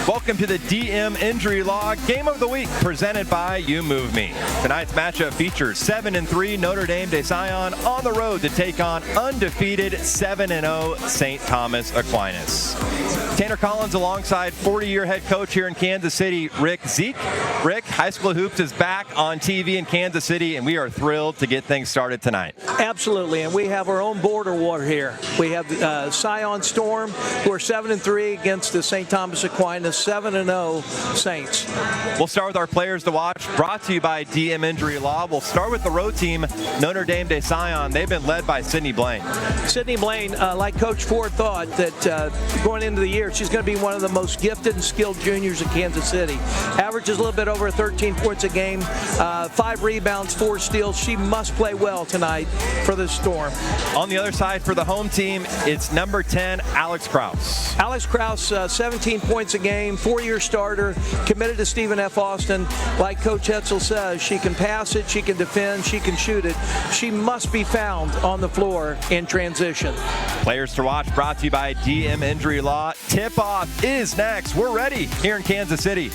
Welcome to the DM Injury Log Game of the Week presented by You Move Me. Tonight's matchup features 7-3 Notre Dame de Sion on the road to take on undefeated 7-0 St. Thomas Aquinas. Tanner Collins alongside 40-year head coach here in Kansas City, Rick Zeke. Rick, High School Hoops is back on TV in Kansas City, and we are thrilled to get things started tonight. Absolutely, and we have our own border war here. We have Sion Storm, who are 7-3 against the St. Thomas Aquinas 7-0 Saints. We'll start with our players to watch, brought to you by DM Injury Law. We'll start with the road team, Notre Dame de Sion. They've been led by Sydney Blaine. Sydney Blaine, like Coach Ford thought, that going into the year, she's going to be one of the most gifted and skilled juniors in Kansas City. Averages a little bit over 13 points a game, 5 rebounds, 4 steals. She must play well tonight for the Storm. On the other side for the home team, it's number 10, Alex Krause. Alex Krause, 17 points a game, 4-year starter, committed to Stephen F. Austin. Like Coach Hetzel says, she can pass it, she can defend, she can shoot it. She must be found on the floor in transition. Players to watch brought to you by DM Injury Law. Tip-off is next. We're ready here in Kansas City.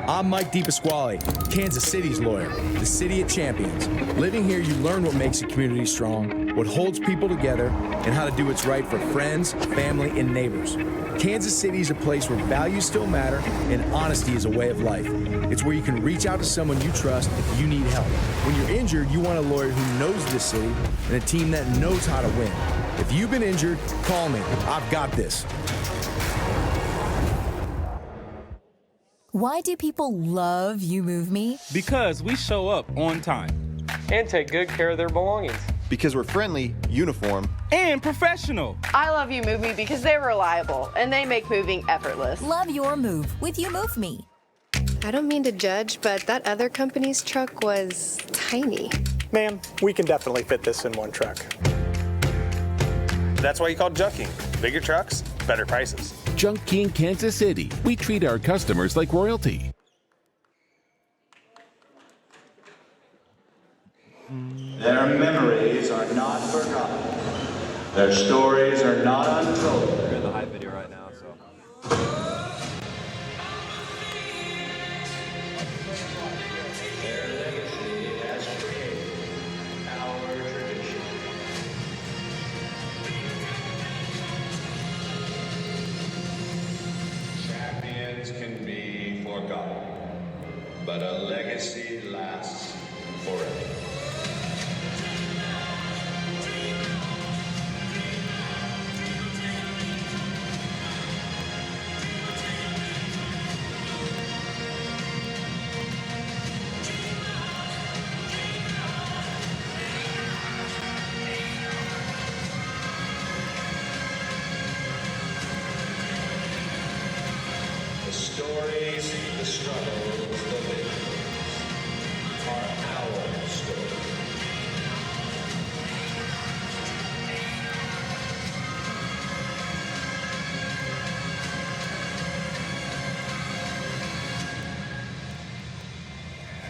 I'm Mike DePasquale, Kansas City's lawyer, the city of champions. Living here, you learn what makes a community strong, what holds people together, and how to do what's right for friends, family, and neighbors. Kansas City is a place where values still matter and honesty is a way of life. It's where you can reach out to someone you trust if you need help. When you're injured, you want a lawyer who knows the city and a team that knows how to win. If you've been injured, call me. I've got this. Why do people love You Move Me? Because we show up on time. And take good care of their belongings. Because we're friendly, uniform, and professional. I love You Move Me because they're reliable and they make moving effortless. Love your move with You Move Me. I don't mean to judge, but that other company's truck was tiny. Ma'am, we can definitely fit this in one truck. That's why you call Junking. Bigger trucks, better prices. Junking Kansas City. We treat our customers like royalty. Their memories are not forgotten. Their stories are not untold. We're in the hype video right now, so. Their legacy has created our tradition. Champions can be forgotten, but a legacy lasts forever. The stories, the struggles, the victories are our story.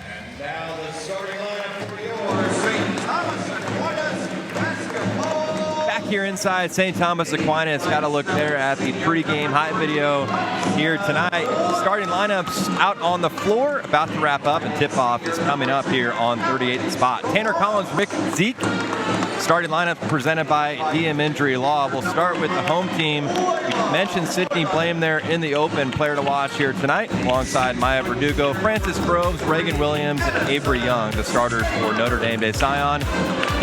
And now the starting lineup for your St. Thomas Aquinas basketball. Back here inside St. Thomas Aquinas, got to look there at the pregame hype video here tonight. Starting lineups out on the floor, about to wrap up, and tip-off is coming up here on 38th spot. Tanner Collins, Rick Zeke. Starting lineup presented by DM Injury Law. We'll start with the home team. We mentioned Sydney Blaine there in the open, player to watch here tonight, alongside Maya Verdugo, Francis Groves, Reagan Williams, and Avery Young, the starters for Notre Dame de Sion.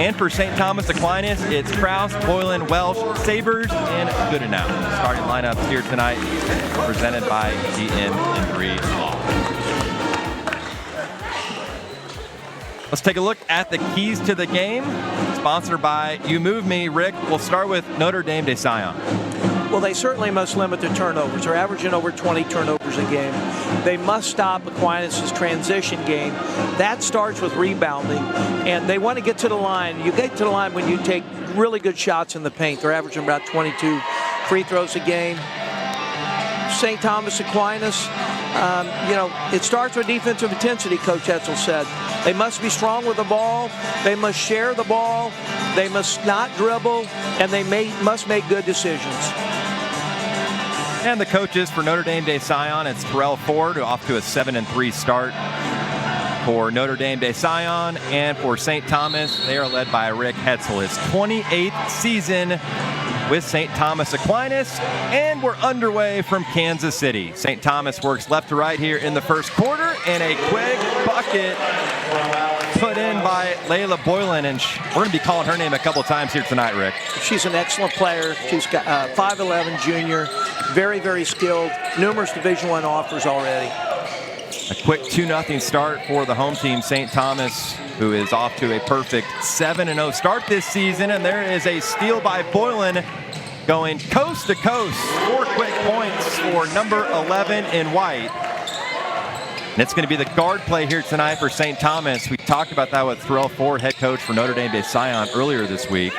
And for St. Thomas Aquinas, it's Krause, Boylan, Welsh, Sabers, and Goodenow. Starting lineups here tonight, presented by DM Injury Law. Let's take a look at the keys to the game, sponsored by You Move Me. Rick, we'll start with Notre Dame de Sion. Well, they certainly must limit their turnovers. They're averaging over 20 turnovers a game. They must stop Aquinas' transition game. That starts with rebounding, and they want to get to the line. You get to the line when you take really good shots in the paint. They're averaging about 22 free throws a game. St. Thomas Aquinas, it starts with defensive intensity, Coach Hetzel said. They must be strong with the ball. They must share the ball. They must not dribble, and they must make good decisions. And the coaches for Notre Dame de Sion, it's Terrell Ford, off to a 7-3 start for Notre Dame de Sion. And for St. Thomas, they are led by Rick Hetzel, his 28th season with St. Thomas Aquinas, and we're underway from Kansas City. St. Thomas works left to right here in the first quarter, and a quick bucket put in by Layla Boylan, and we're going to be calling her name a couple times here tonight, Rick. She's an excellent player. She's got 5'11", junior, very, very skilled, numerous Division I offers already. A quick 2-0 start for the home team, St. Thomas, who is off to a perfect 7-0 start this season. And there is a steal by Boylan going coast to coast. 4 quick points for number 11 in white. And it's going to be the guard play here tonight for St. Thomas. We talked about that with Terrell Ford, head coach for Notre Dame de Sion, earlier this week.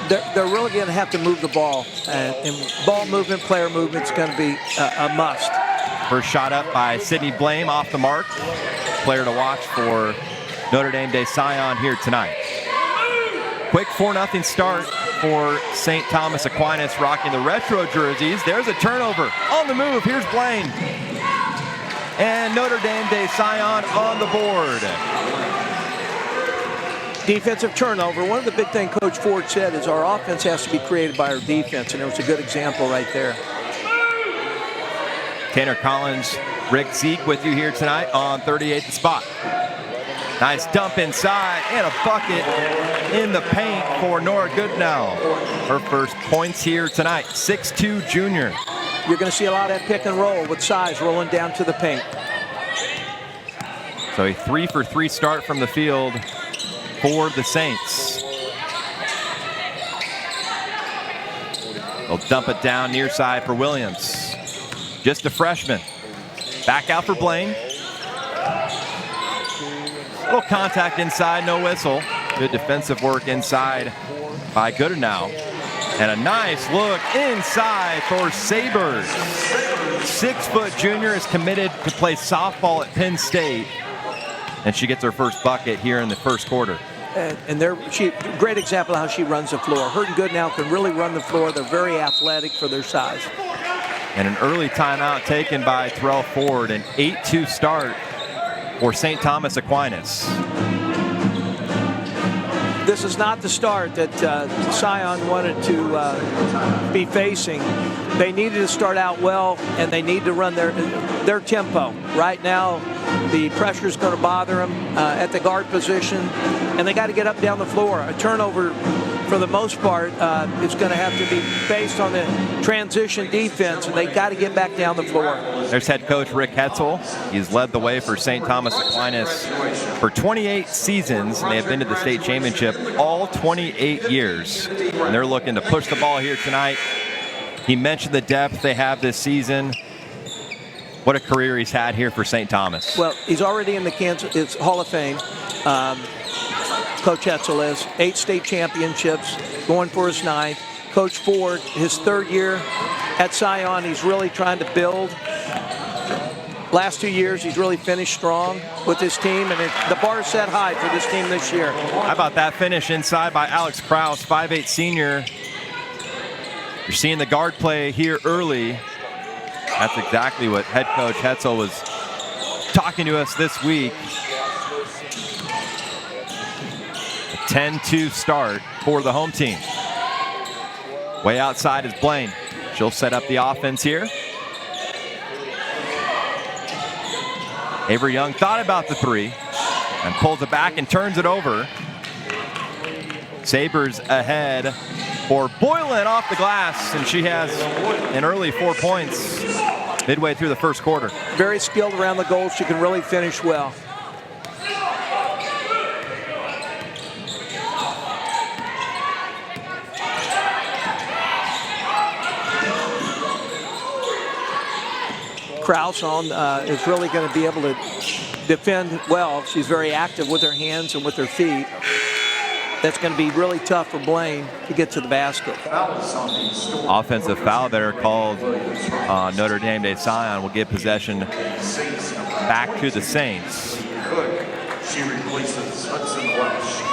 They're really going to have to move the ball. And ball movement, player movement is going to be a must. First shot up by Sydney Blame, off the mark. Player to watch for Notre Dame de Sion here tonight. Quick 4-0 start for St. Thomas Aquinas, rocking the retro jerseys. There's a turnover on the move. Here's Blaine. And Notre Dame de Sion on the board. Defensive turnover. One of the big things Coach Ford said is our offense has to be created by our defense, and there was a good example right there. Tanner Collins, Rick Zeke with you here tonight on 38th spot. Nice dump inside and a bucket in the paint for Nora Goodnow. Her first points here tonight, 6'2" junior. You're going to see a lot of that pick and roll with size rolling down to the paint. So a 3-for-3 start from the field for the Saints. They'll dump it down near side for Williams. Just a freshman. Back out for Blaine. Little contact inside, no whistle. Good defensive work inside by Goodenow. And a nice look inside for Sabers. 6-foot junior is committed to play softball at Penn State. And she gets her first bucket here in the first quarter. And great example of how she runs the floor. Her and Goodenow can really run the floor. They're very athletic for their size. And an early timeout taken by Terrell Ford. An 8-2 start for St. Thomas Aquinas. This is not the start that Sion wanted to be facing. They needed to start out well, and they need to run their tempo. Right now, the pressure is going to bother them at the guard position, and they got to get up and down the floor. A turnover, for the most part, is going to have to be based on the transition defense, and they got to get back down the floor. There's head coach Rick Hetzel. He's led the way for St. Thomas Aquinas for 28 seasons, and they have been to the state championship all 28 years. And they're looking to push the ball here tonight. He mentioned the depth they have this season. What a career he's had here for St. Thomas. Well, he's already in the Kansas Hall of Fame. Coach Hetzel is 8 state championships, going for his 9th. Coach Ford, his 3rd year at Sion, he's really trying to build. Last 2 years, he's really finished strong with his team, and the bar is set high for this team this year. How about that finish inside by Alex Krause, 5'8" senior. You're seeing the guard play here early. That's exactly what head coach Hetzel was talking to us this week. A 10-2 start for the home team. Way outside is Blaine. She'll set up the offense here. Avery Young thought about the 3 and pulls it back and turns it over. Sabers ahead for Boylan off the glass, and she has an early 4 points midway through the first quarter. Very skilled around the goal. She can really finish well. Krause is really going to be able to defend well. She's very active with her hands and with her feet. that's going to be really tough for Blaine to get to the basket. Offensive foul there called on Notre Dame de Sion will give possession back to the Saints. She replaces Hudson Welsh.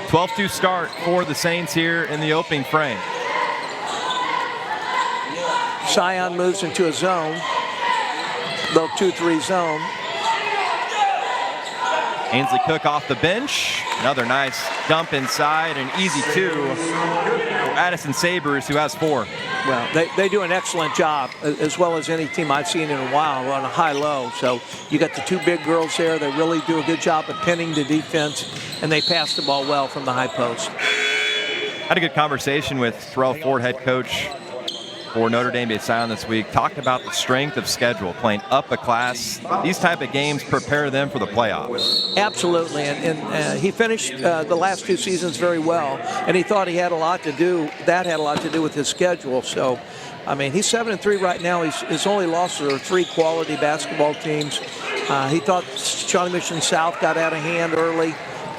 12-2 start for the Saints here in the opening frame. Sion moves into a zone, low 2-3 zone. Ainsley Cook off the bench. Another nice dump inside, an easy two for Addison Sabers, who has 4. Well, they do an excellent job, as well as any team I've seen in a while, on a high-low. So you got the 2 big girls there. They really do a good job of pinning the defense, and they pass the ball well from the high post. Had a good conversation with Terrell Ford, head coach for Notre Dame de Sion this week. Talked about the strength of schedule, playing up a class. These type of games prepare them for the playoffs. Absolutely, and he finished the last 2 seasons very well, and he thought he had a lot to do. That had a lot to do with his schedule. So, I mean, he's 7-3 right now. His only losses are 3 quality basketball teams. He thought Shawnee Mission South got out of hand early,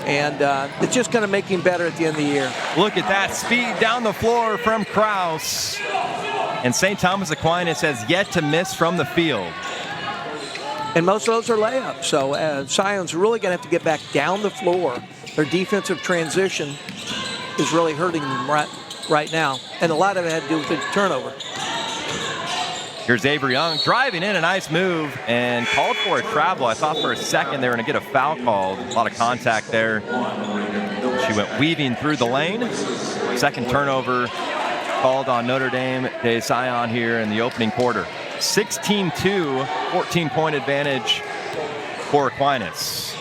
and it's just going to make him better at the end of the year. Look at that speed down the floor from Krause. And St. Thomas Aquinas has yet to miss from the field. And most of those are layups. So Sion's really going to have to get back down the floor. Their defensive transition is really hurting them right now. And a lot of it had to do with the turnover. Here's Avery Young driving in, a nice move, and called for a travel. I thought for a second they were going to get a foul called. A lot of contact there. She went weaving through the lane. Second turnover called on Notre Dame de Sion here in the opening quarter. 16-2, 14-point advantage for Aquinas.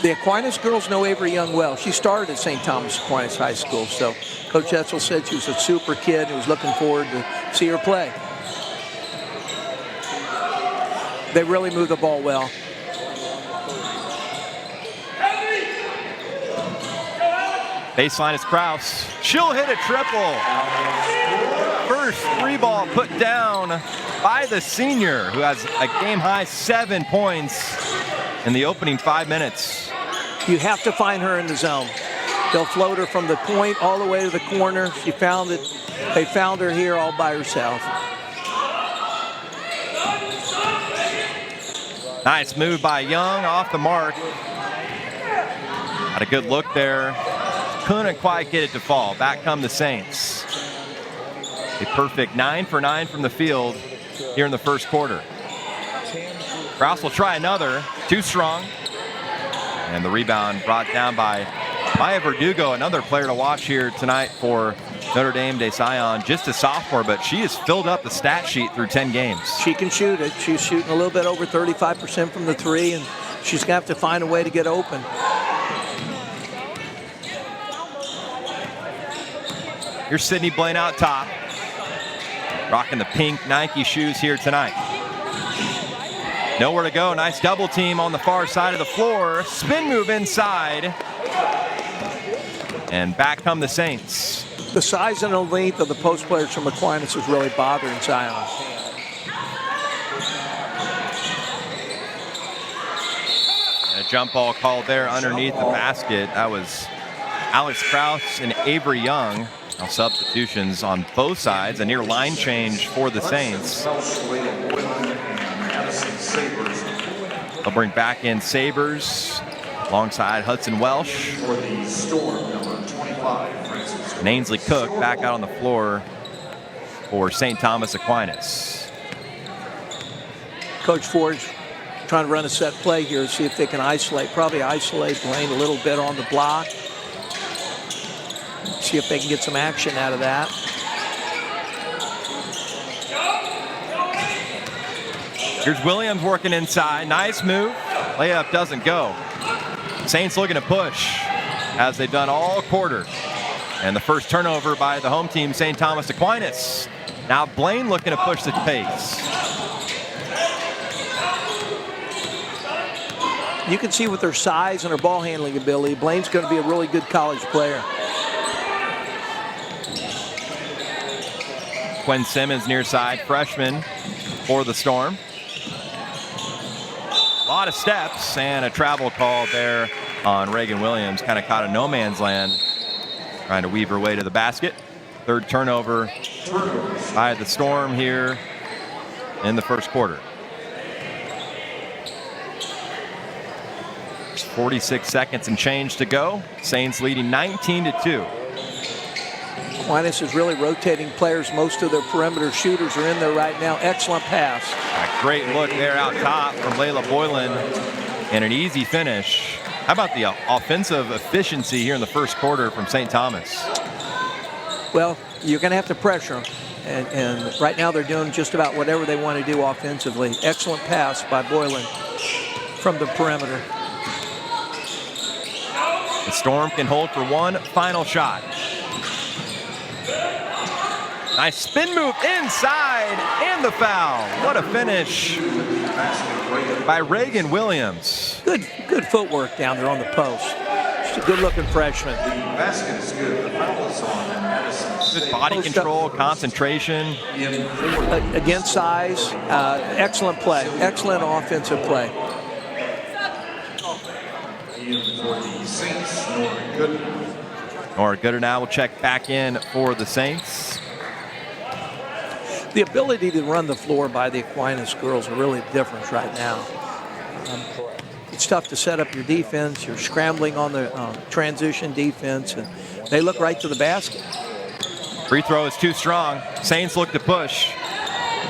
The Aquinas girls know Avery Young well. She started at St. Thomas Aquinas High School, so Coach Etzel said she was a super kid and was looking forward to see her play. They really move the ball well. Baseline is Krause. She'll hit a triple. First 3-ball put down by the senior, who has a game-high 7 points in the opening 5 minutes. You have to find her in the zone. They'll float her from the point all the way to the corner. She found it. They found her here all by herself. Nice move by Young, off the mark. Had a good look there. Couldn't quite get it to fall. Back come the Saints. A perfect 9 for 9 from the field here in the first quarter. Krause will try another. Too strong. And the rebound brought down by Maya Verdugo, another player to watch here tonight for Notre Dame de Sion. Just a sophomore, but she has filled up the stat sheet through 10 games. She can shoot it. She's shooting a little bit over 35% from the 3, and she's going to have to find a way to get open. Here's Sydney Blaine out top. Rocking the pink Nike shoes here tonight. Nowhere to go. Nice double team on the far side of the floor. Spin move inside. And back come the Saints. The size and the length of the post players from Aquinas is really bothering Sion. And a jump ball called there underneath the basket. That was Alex Krause and Avery Young. Now substitutions on both sides. A near line change for the Saints. They'll bring back in Sabers alongside Hudson Welsh. And Ainsley Cook back out on the floor for St. Thomas Aquinas. Coach Ford's trying to run a set play here, see if they can probably isolate Blaine a little bit on the block. See if they can get some action out of that. Here's Williams working inside. Nice move. Layup doesn't go. Saints looking to push, as they've done all quarter. And the first turnover by the home team, St. Thomas Aquinas. Now Blaine looking to push the pace. You can see with her size and her ball handling ability, Blaine's going to be a really good college player. Quinn Simmons near side, freshman for the Storm. A lot lot of steps and a travel call there on Reagan Williams. Kind of caught a no man's land, trying to weave her way to the basket. Third turnover by the Storm here in the first quarter. 46 seconds and change to go. Saints leading 19-2. Aquinas is really rotating players. Most of their perimeter shooters are in there right now. Excellent pass. A great look there out top from Layla Boylan and an easy finish. How about the offensive efficiency here in the first quarter from St. Thomas? Well, you're going to have to pressure them. And right now they're doing just about whatever they want to do offensively. Excellent pass by Boylan from the perimeter. The Storm can hold for one final shot. Nice spin move inside and the foul. What a finish by Reagan Williams. Good footwork down there on the post. Just a good-looking freshman. Basket is good. The foul is on Madison. Good body control, concentration. Against size, excellent play. Excellent offensive play. Nora Gooder now will check back in for the Saints. The ability to run the floor by the Aquinas girls are really the difference right now. It's tough to set up your defense. You're scrambling on the transition defense, and they look right to the basket. Free throw is too strong. Saints look to push.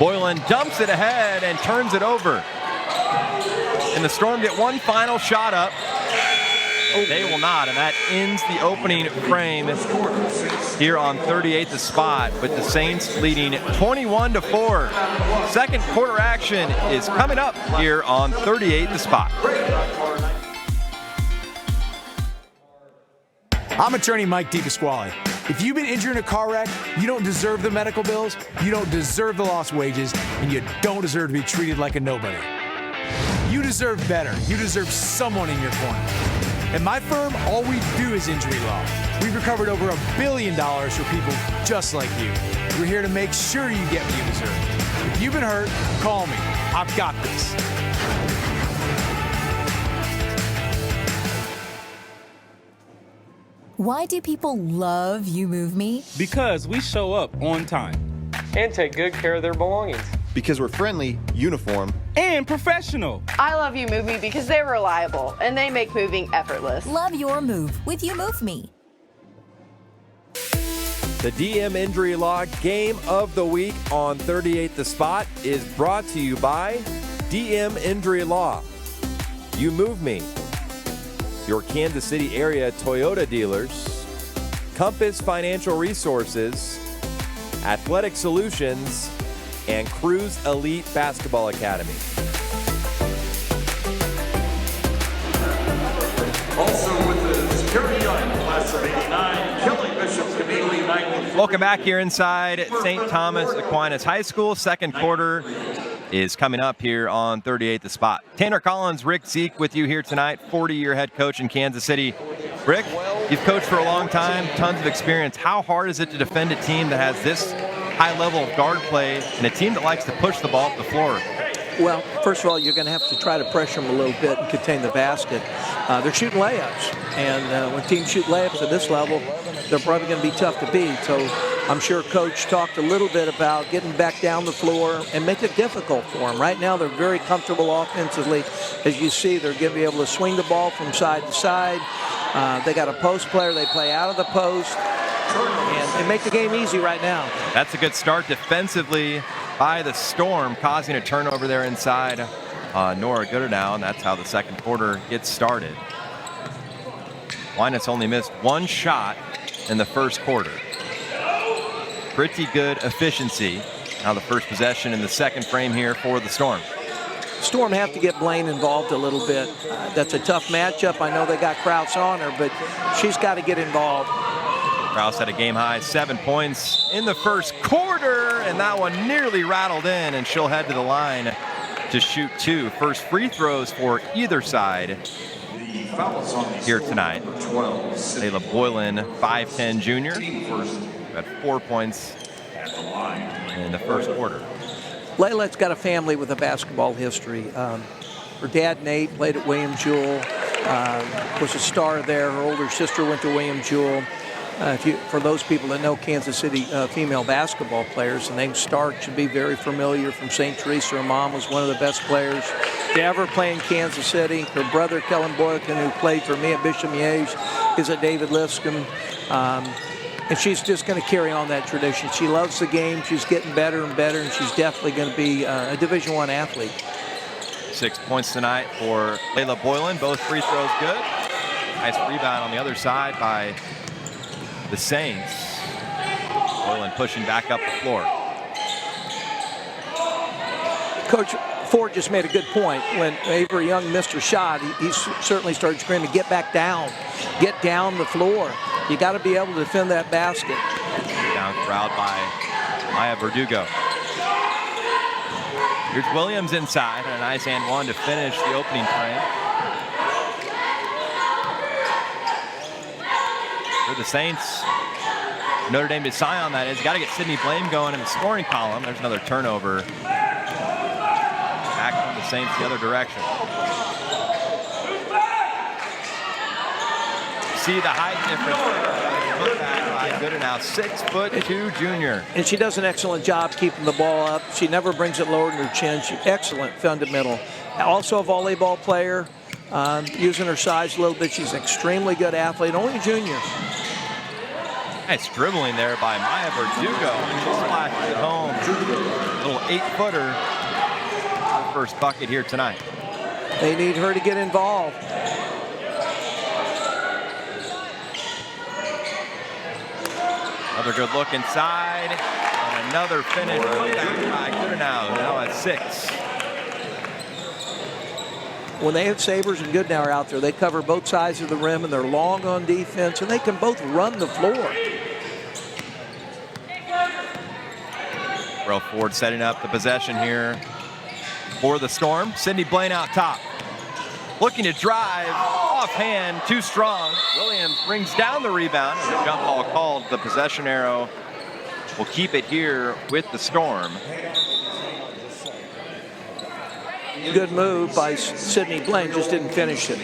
Boylan dumps it ahead and turns it over. And the Storm get one final shot up. They will not, and that ends the opening frame here on 38 the spot, with the Saints leading 21-4. Second quarter action is coming up here on 38 the spot. I'm attorney Mike DePasquale. If you've been injured in a car wreck, you don't deserve the medical bills, you don't deserve the lost wages, and you don't deserve to be treated like a nobody. You deserve better. You deserve someone in your corner. At my firm, all we do is injury law. We've recovered over $1 billion for people just like you. We're here to make sure you get what you deserve. If you've been hurt, call me. I've got this. Why do people love You Move Me? Because we show up on time. And take good care of their belongings. Because we're friendly, uniform, and professional. I love You Move Me because they're reliable and they make moving effortless. Love your move with You Move Me. The DM Injury Law Game of the Week on 38 the Spot is brought to you by DM Injury Law, You Move Me, your Kansas City area Toyota dealers, Compass Financial Resources, Athletic Solutions, and Cruz Elite Basketball Academy. Also with the security guard class of 89, Kelly Bishop's Canadian Night. Welcome back here inside St. Thomas Aquinas High School. Second quarter is coming up here on 38 the Spot. Tanner Collins, Rick Zeke with you here tonight, 40-year head coach in Kansas City. Rick, you've coached for a long time, tons of experience. How hard is it to defend a team that has this high level of guard play and a team that likes to push the ball up the floor? Well, first of all, you're going to have to try to pressure them a little bit and contain the basket. They're shooting layups, and when teams shoot layups at this level, they're probably going to be tough to beat. So I'm sure Coach talked a little bit about getting back down the floor and make it difficult for them. Right now, they're very comfortable offensively. As you see, they're going to be able to swing the ball from side to side. They got a post player. They play out of the post and make the game easy right now. That's a good start defensively by the Storm, causing a turnover there inside Nora Gooder now, and that's how the second quarter gets started. Aquinas only missed one shot in the first quarter. Pretty good efficiency. Now the first possession in the second frame here for the Storm. Storm have to get Blaine involved a little bit. That's a tough matchup. I know they got Krause on her, but she's got to get involved. Krause had a game-high 7 points in the first quarter, and that one nearly rattled in, and she'll head to the line to shoot two. First free throws for either side here tonight. Layla Boylan, 5'10 junior, got 4 points in the first quarter. Layla's got a family with a basketball history. Her dad, Nate, played at William Jewell, was a star there. Her older sister went to William Jewell. For those people that know Kansas City female basketball players, the name Stark should be very familiar from St. Teresa. Her mom was one of the best players to ever play in Kansas City. Her brother, Kellen Boykin, who played for me at Bishop Miege, is at David Lipscomb. And she's just going to carry on that tradition. She loves the game. She's getting better and better, and she's definitely going to be a Division I athlete. 6 points tonight for Layla Boylan. Both free throws good. Nice rebound on the other side by the Saints. Boylan pushing back up the floor. Coach Ford just made a good point. When Avery Young missed her shot, he certainly started screaming, get back down. Get down the floor. You got to be able to defend that basket. Down crowd by Maya Verdugo. Here's Williams inside, and a nice and one to finish the opening frame. For the Saints, Notre Dame to Sion, that is. Got to get Sydney Blame going in the scoring column. There's another turnover. Back from the Saints the other direction. See the height difference. Put back by Goodenhow, 6'2" junior. And she does an excellent job keeping the ball up. She never brings it lower than her chin. She's excellent fundamental. Also a volleyball player, using her size a little bit. She's an extremely good athlete, only a junior. Nice dribbling there by Maya Verdugo. She splashed it home. Little 8-footer. Her first bucket here tonight. They need her to get involved. Another good look inside. And another finish. Put back by Goodenhow. Now at 6. When they have Sabers and Goodnow out there, they cover both sides of the rim, and they're long on defense, and they can both run the floor. Ralph Ford setting up the possession here for the Storm. Sydney Blaine out top. Looking to drive, offhand, too strong. Williams brings down the rebound. And the jump ball called. The possession arrow will keep it here with the Storm. Good move by Sydney Blaine, just didn't finish it.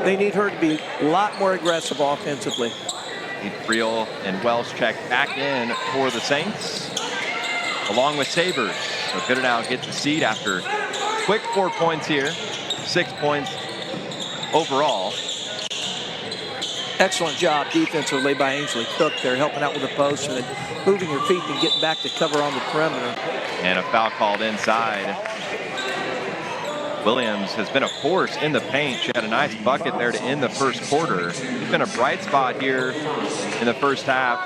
They need her to be a lot more aggressive offensively. Friel and Welsh check back in for the Saints, along with Sabers. So Goodenhow gets a seat after quick 4 points here, 6 points overall. Excellent job defensively by Ainsley Cook there, helping out with the post and then moving her feet and getting back to cover on the perimeter. And a foul called inside. Williams has been a force in the paint. She had a nice bucket there to end the first quarter. She's been a bright spot here in the first half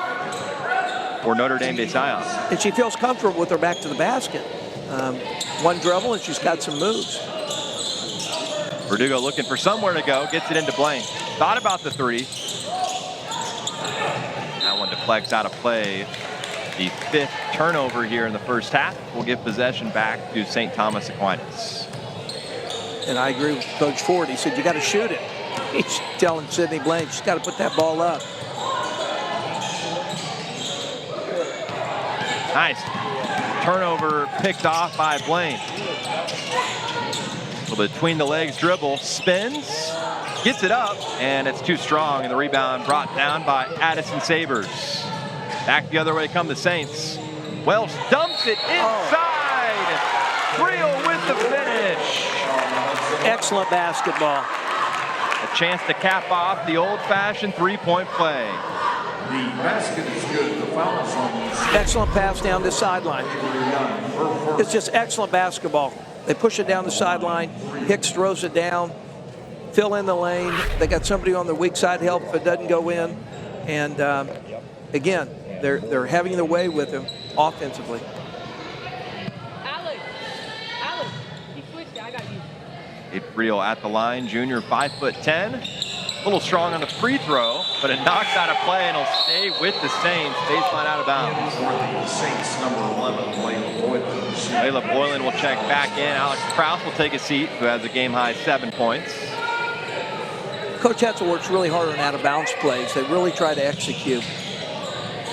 for Notre Dame de Sion. And she feels comfortable with her back to the basket. One dribble and she's got some moves. Verdugo looking for somewhere to go, gets it into Blaine. Thought about the three. That one deflects out of play. The 5th turnover here in the first half will give possession back to St. Thomas Aquinas. And I agree with Coach Ford. He said, you got to shoot it. He's telling Sydney Blaine, she's got to put that ball up. Nice. Turnover picked off by Blaine. So between the legs dribble, spins, gets it up, and it's too strong. And the rebound brought down by Addison Sabers. Back the other way come the Saints. Welsh dumps it inside. Friel with the finish. Excellent basketball. A chance to cap off the old-fashioned three-point play. The basket is good. The foul is on the Excellent pass down the sideline. It's just excellent basketball. They push it down the sideline. Hicks throws it down. Fill in the lane. They got somebody on the weak side to help if it doesn't go in. And again, they're having their way with him offensively. Friel at the line, junior, 5'10". A little strong on the free throw, but it knocks out of play and will stay with the Saints. Baseline out of bounds. The Saints, number 11, Layla Boylan. Layla Boylan will check back in. Alex Krause will take a seat, who has a game-high 7 points. Coach Hetzel works really hard on out-of-bounds plays. They really try to execute.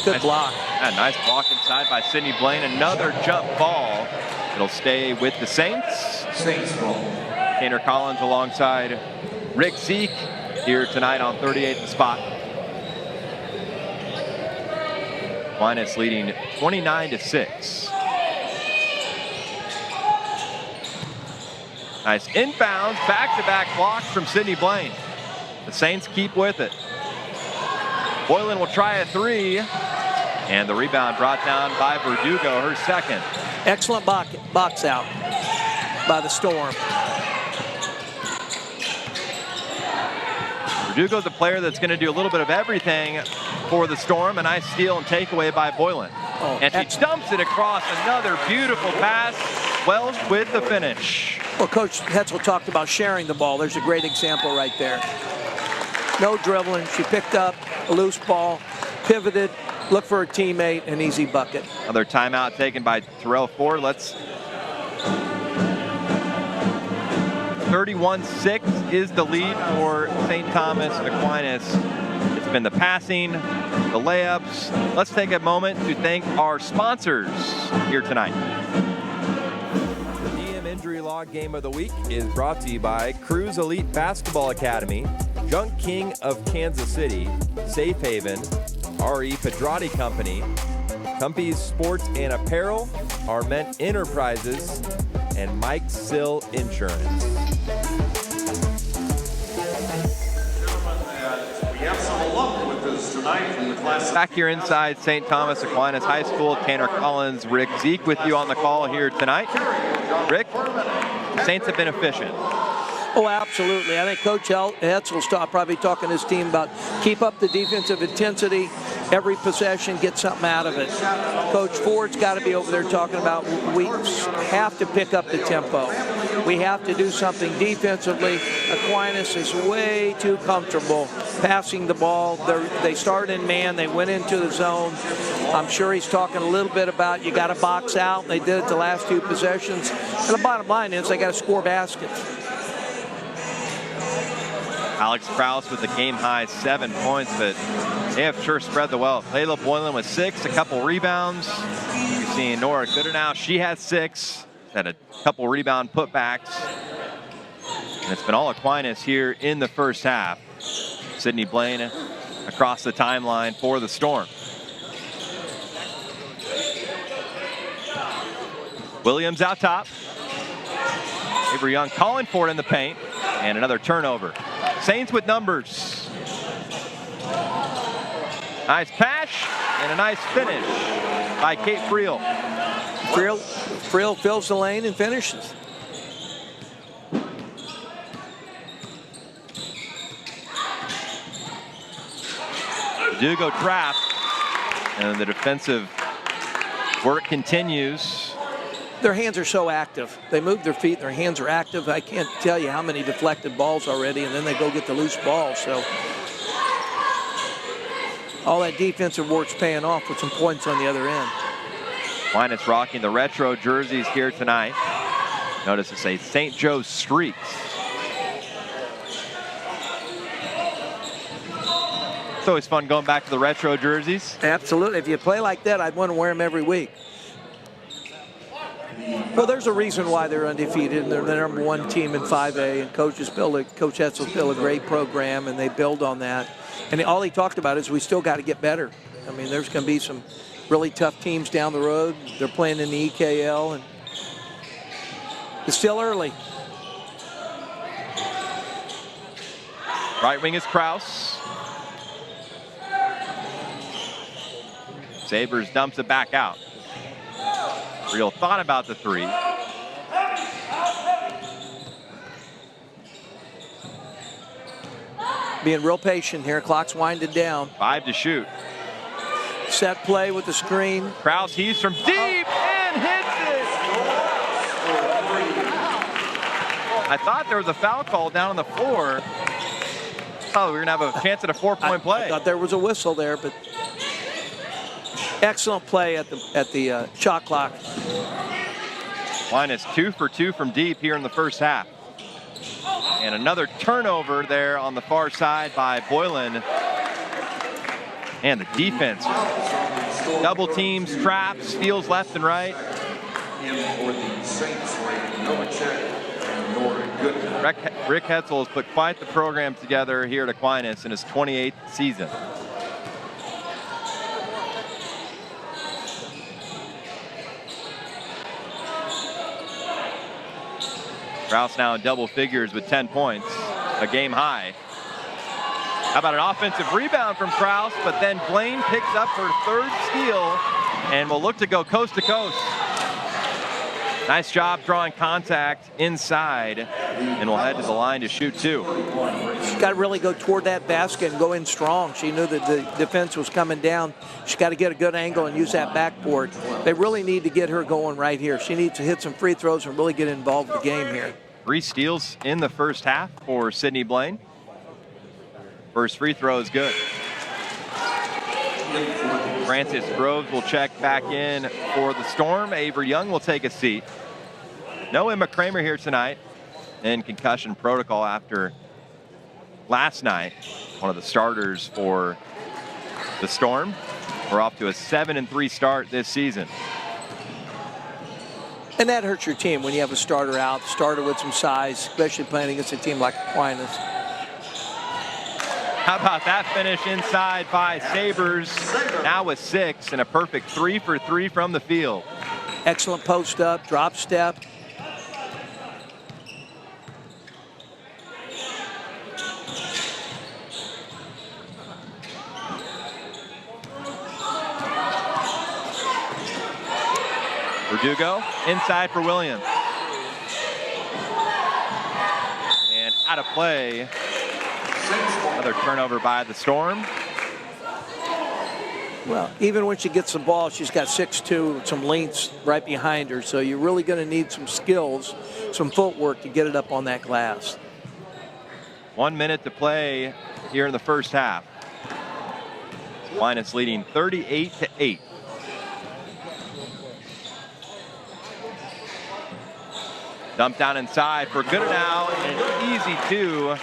Good block. Nice block inside by Sydney Blaine. Another jump ball It'll stay with the Saints. Saints ball. Tanner Collins alongside Rick Zeke here tonight on 38th spot. Aquinas leading 29-6. Nice inbounds, back-to-back blocks from Sydney Blaine. The Saints keep with it. Boylan will try a three, and the rebound brought down by Verdugo, her second. Excellent box out by the Storm. Verdugo's a player that's going to do a little bit of everything for the Storm. A nice steal and takeaway by Boylan. And she dumps it across. Another beautiful pass. Wells with the finish. Well, Coach Hetzel talked about sharing the ball. There's a great example right there. No dribbling. She picked up a loose ball, pivoted, looked for her teammate, an easy bucket. Another timeout taken by Terrell Ford. 31-6 is the lead for St. Thomas Aquinas. It's been the passing, the layups. Let's take a moment to thank our sponsors here tonight. The DM Injury Log Game of the Week is brought to you by Cruz Elite Basketball Academy, Junk King of Kansas City, Safe Haven, R.E. Pedrati Company, Cumpy's Sports and Apparel, Arment Enterprises, and Mike Sill Insurance. We have some alum with us tonight from the class. Back here inside St. Thomas Aquinas High School, Tanner Collins, Rick Zeke with you on the call here tonight. Rick, Saints have been efficient. Oh, absolutely. I think Coach Hetzel's probably talking to his team about keep up the defensive intensity. Every possession, get something out of it. Coach Ford's got to be over there talking about we have to pick up the tempo. We have to do something defensively. Aquinas is way too comfortable passing the ball. They started in man. They went into the zone. I'm sure he's talking a little bit about you got to box out. They did it the last two possessions. And the bottom line is they got to score baskets. Alex Krause with the game-high 7 points, but they have sure spread the wealth. Layla Boylan with 6, a couple rebounds. You're seeing Nora Goodenau, she has 6, had a couple rebound putbacks. And it's been all Aquinas here in the first half. Sydney Blaine across the timeline for the Storm. Williams out top. Avery Young calling for it in the paint, and another turnover. Saints with numbers. Nice pass and a nice finish by Kate Friel. Friel fills the lane and finishes. Dugo trapped, and the defensive work continues. Their hands are so active. They move their feet, their hands are active. I can't tell you how many deflected balls already, and then they go get the loose ball. So all that defensive work's paying off with some points on the other end. Aquinas rocking the retro jerseys here tonight. Notice it says St. Joe's Streets. It's always fun going back to the retro jerseys. Absolutely. If you play like that, I'd want to wear them every week. Well, there's a reason why they're undefeated, and they're the #1 team in 5A, and Coach Hetzel's built a great program, and they build on that. And all he talked about is we still got to get better. I mean, there's going to be some really tough teams down the road. They're playing in the EKL, and it's still early. Right wing is Krause. Sabres dumps it back out. Real thought about the three. Being real patient here. Clock's winding down. 5 to shoot. Set play with the screen. Krause heaves from deep and hits it. I thought there was a foul call down on the floor. Oh, we were going to have a chance at a 4-point play. I thought there was a whistle there, but excellent play at the shot clock. Aquinas 2 for 2 from deep here in the first half. And another turnover there on the far side by Boylan. And the defense. Double teams, traps, steals left and right. him for the Saints were Notre and Notre. Rick Hetzel has put quite the program together here at Aquinas in his 28th season. Kraus now in double figures with 10 points, a game high. How about an offensive rebound from Kraus, but then Blaine picks up her third steal and will look to go coast to coast. Nice job drawing contact inside, and will head to the line to shoot two. She's got to really go toward that basket and go in strong. She knew that the defense was coming down. She's got to get a good angle and use that backboard. They really need to get her going right here. She needs to hit some free throws and really get involved with the game here. 3 steals in the first half for Sydney Blaine. First free throw is good. Francis Groves will check back in for the Storm. Avery Young will take a seat. No Emma Kramer here tonight in concussion protocol after last night. One of the starters for the Storm. We're off to a 7-3 start this season. And that hurts your team when you have a starter out, starter with some size, especially playing against a team like Aquinas. How about that finish inside by Sabres? Now with 6 and a perfect 3 for 3 from the field. Excellent post up, drop step. Verdugo inside for Williams. And out of play. Another turnover by the Storm. Well, even when she gets the ball, she's got 6'2", some lengths right behind her. So you're really going to need some skills, some footwork to get it up on that glass. 1 minute to play here in the first half. Aquinas leading 38-8. Dump down inside for Goodenow, and an easy 2.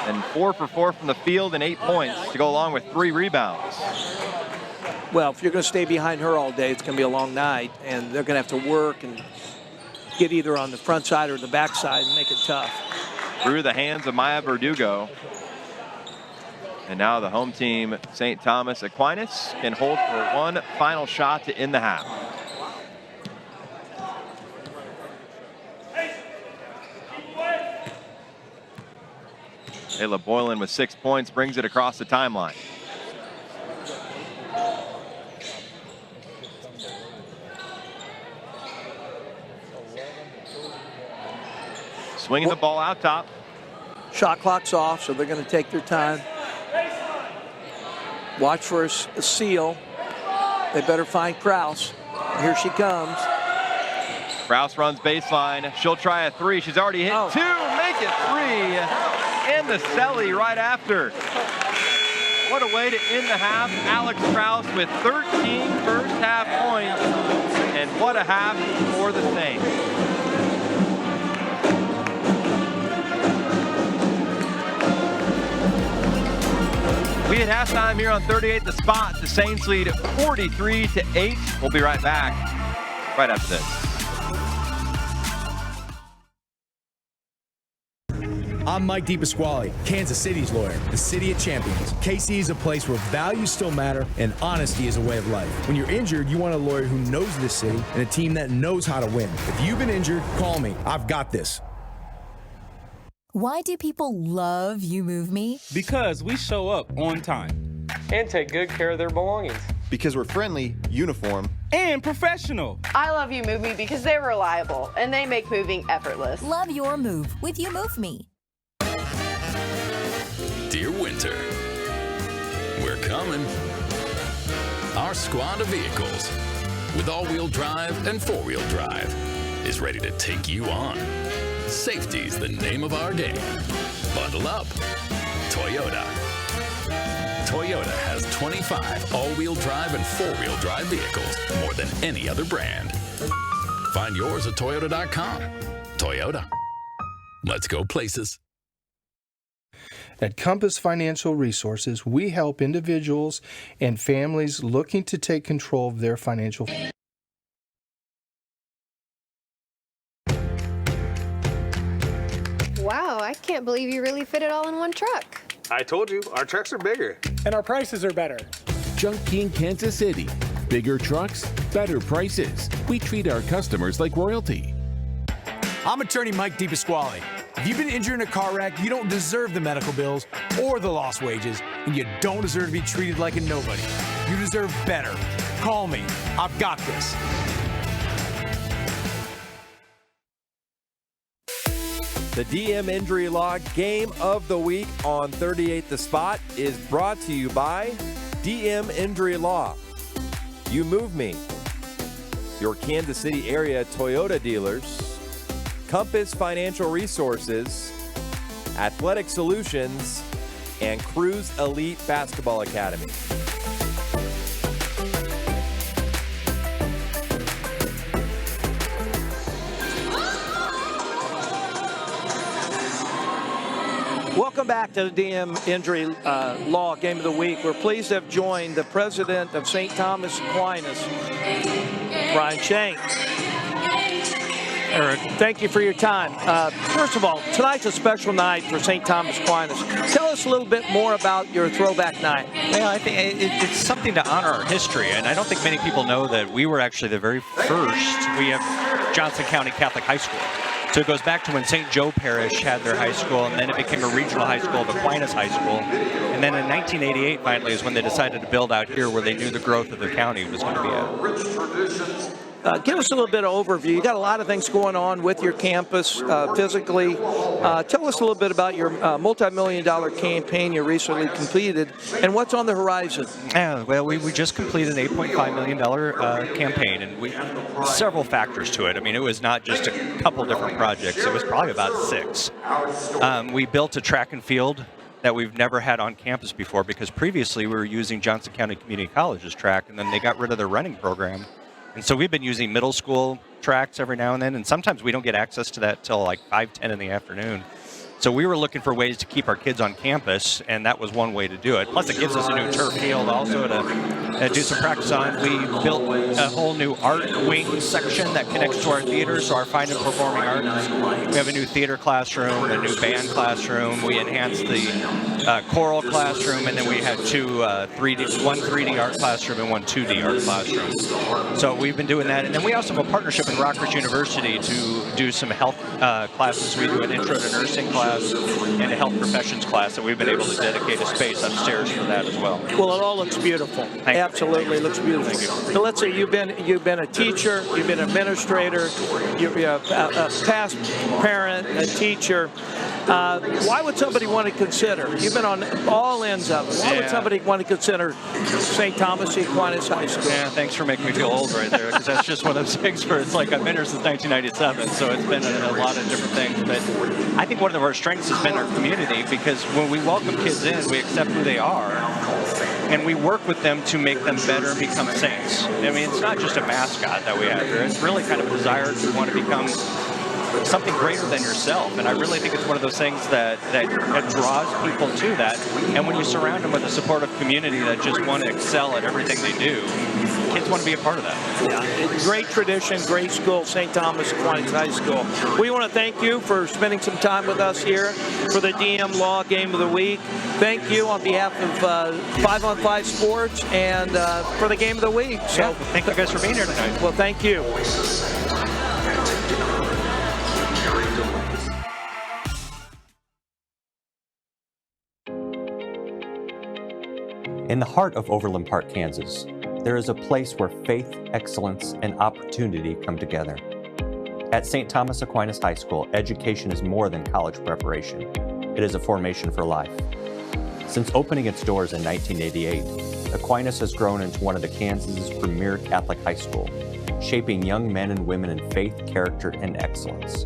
And 4 for 4 from the field and 8 points to go along with 3 rebounds. Well, if you're going to stay behind her all day, it's going to be a long night, and they're going to have to work and get either on the front side or the back side and make it tough. Through the hands of Maya Verdugo. And now the home team, St. Thomas Aquinas, can hold for one final shot to end the half. Ayla Boylan with 6 points brings it across the timeline. Swinging the ball out top. Shot clock's off, so they're going to take their time. Watch for a seal. They better find Kraus. Here she comes. Kraus runs baseline. She'll try a 3. She's already hit 2. Make it 3. And the celly right after. What a way to end the half. Alex Kraus with 13 first half points. And what a half for the Saints. We at halftime here on 38 The Spot. The Saints lead 43-8. We'll be right back right after this. I'm Mike DePasquale, Kansas City's lawyer, the city of champions. KC is a place where values still matter and honesty is a way of life. When you're injured, you want a lawyer who knows this city and a team that knows how to win. If you've been injured, call me. I've got this. Why do people love You Move Me? Because we show up on time. And take good care of their belongings. Because we're friendly, uniform, and professional. I love You Move Me because they're reliable and they make moving effortless. Love your move with You Move Me. Dear Winter, we're coming. Our squad of vehicles with all-wheel drive and four-wheel drive is ready to take you on. Safety's the name of our game. Bundle up. Toyota. Toyota has 25 all-wheel drive and four-wheel drive vehicles, more than any other brand. Find yours at Toyota.com. Toyota. Let's go places. At Compass Financial Resources, we help individuals and families looking to take control of their financial Wow, I can't believe you really fit it all in one truck. I told you, our trucks are bigger. And our prices are better. Junk King, Kansas City. Bigger trucks, better prices. We treat our customers like royalty. I'm attorney Mike DePasquale. If you've been injured in a car wreck, you don't deserve the medical bills or the lost wages, and you don't deserve to be treated like a nobody. You deserve better. Call me. I've got this. The DM Injury Law Game of the Week on 38 The Spot is brought to you by DM Injury Law. You Move Me. Your Kansas City area Toyota dealers. Compass Financial Resources, Athletic Solutions, and Cruise Elite Basketball Academy. Welcome back to the DM Injury Law Game of the Week. We're pleased to have joined the president of St. Thomas Aquinas, Brian Schenck. Eric, thank you for your time. First of all, tonight's a special night for St. Thomas Aquinas. Tell us a little bit more about your throwback night. Well, I think it's something to honor our history, and I don't think many people know that we were actually the very first. We have Johnson County Catholic High School. So it goes back to when St. Joe Parish had their high school, and then it became a regional high school of Aquinas High School. And then in 1988, finally, is when they decided to build out here where they knew the growth of the county was going to be at. Give us a little bit of overview. You got a lot of things going on with your campus physically. Tell us a little bit about your multi-million-dollar campaign you recently completed and what's on the horizon. Yeah, well, we just completed an $8.5 million campaign, and several factors to it. I mean, it was not just a couple different projects. It was probably about 6. We built a track and field that we've never had on campus before, because previously we were using Johnson County Community College's track, and then they got rid of their running program. And so we've been using middle school tracks every now and then, and sometimes we don't get access to that till like 5-10 in the afternoon. So we were looking for ways to keep our kids on campus, and that was one way to do it. Plus, it gives us a new turf field also to do some practice on. We built a whole new art wing section that connects to our theater, so our fine and performing arts. We have a new theater classroom, a new band classroom. We enhanced the choral classroom, and then we had one 3D art classroom and one 2D art classroom. So we've been doing that. And then we also have a partnership with Rockhurst University to do some health classes. We do an intro to nursing class and a health professions class, and we've been able to dedicate a space upstairs for that as well. Well, it all looks beautiful. Absolutely looks beautiful. Thank you. So let's say you've been a teacher, you've been an administrator, you're a past parent, a teacher. Why would somebody want to consider? You've been on all ends of it. Why would somebody want to consider St. Thomas Aquinas High School? Yeah, thanks for making me feel old right there, because that's just one of those things where it's like I've been here since 1997, so it's been a lot of different things. But I think one of our strengths has been our community, because when we welcome kids in, we accept who they are, and we work with them to make them better and become saints. I mean, it's not just a mascot that we have here. It's really kind of a desire to want to become something greater than yourself, and I really think it's one of those things that draws people to that. And when you surround them with a supportive community that just want to excel at everything they do, kids want to be a part of that. Yeah, great tradition, great school, St. Thomas Aquinas High School. We want to thank you for spending some time with us here for the DM Law Game of the Week. Thank you on behalf of 5 on 5 Sports and for the Game of the Week. So thank you guys for being here tonight. Well, thank you. In the heart of Overland Park, Kansas, there is a place where faith, excellence, and opportunity come together. At St. Thomas Aquinas High School, education is more than college preparation. It is a formation for life. Since opening its doors in 1988, Aquinas has grown into one of the Kansas's premier Catholic high school, shaping young men and women in faith, character, and excellence.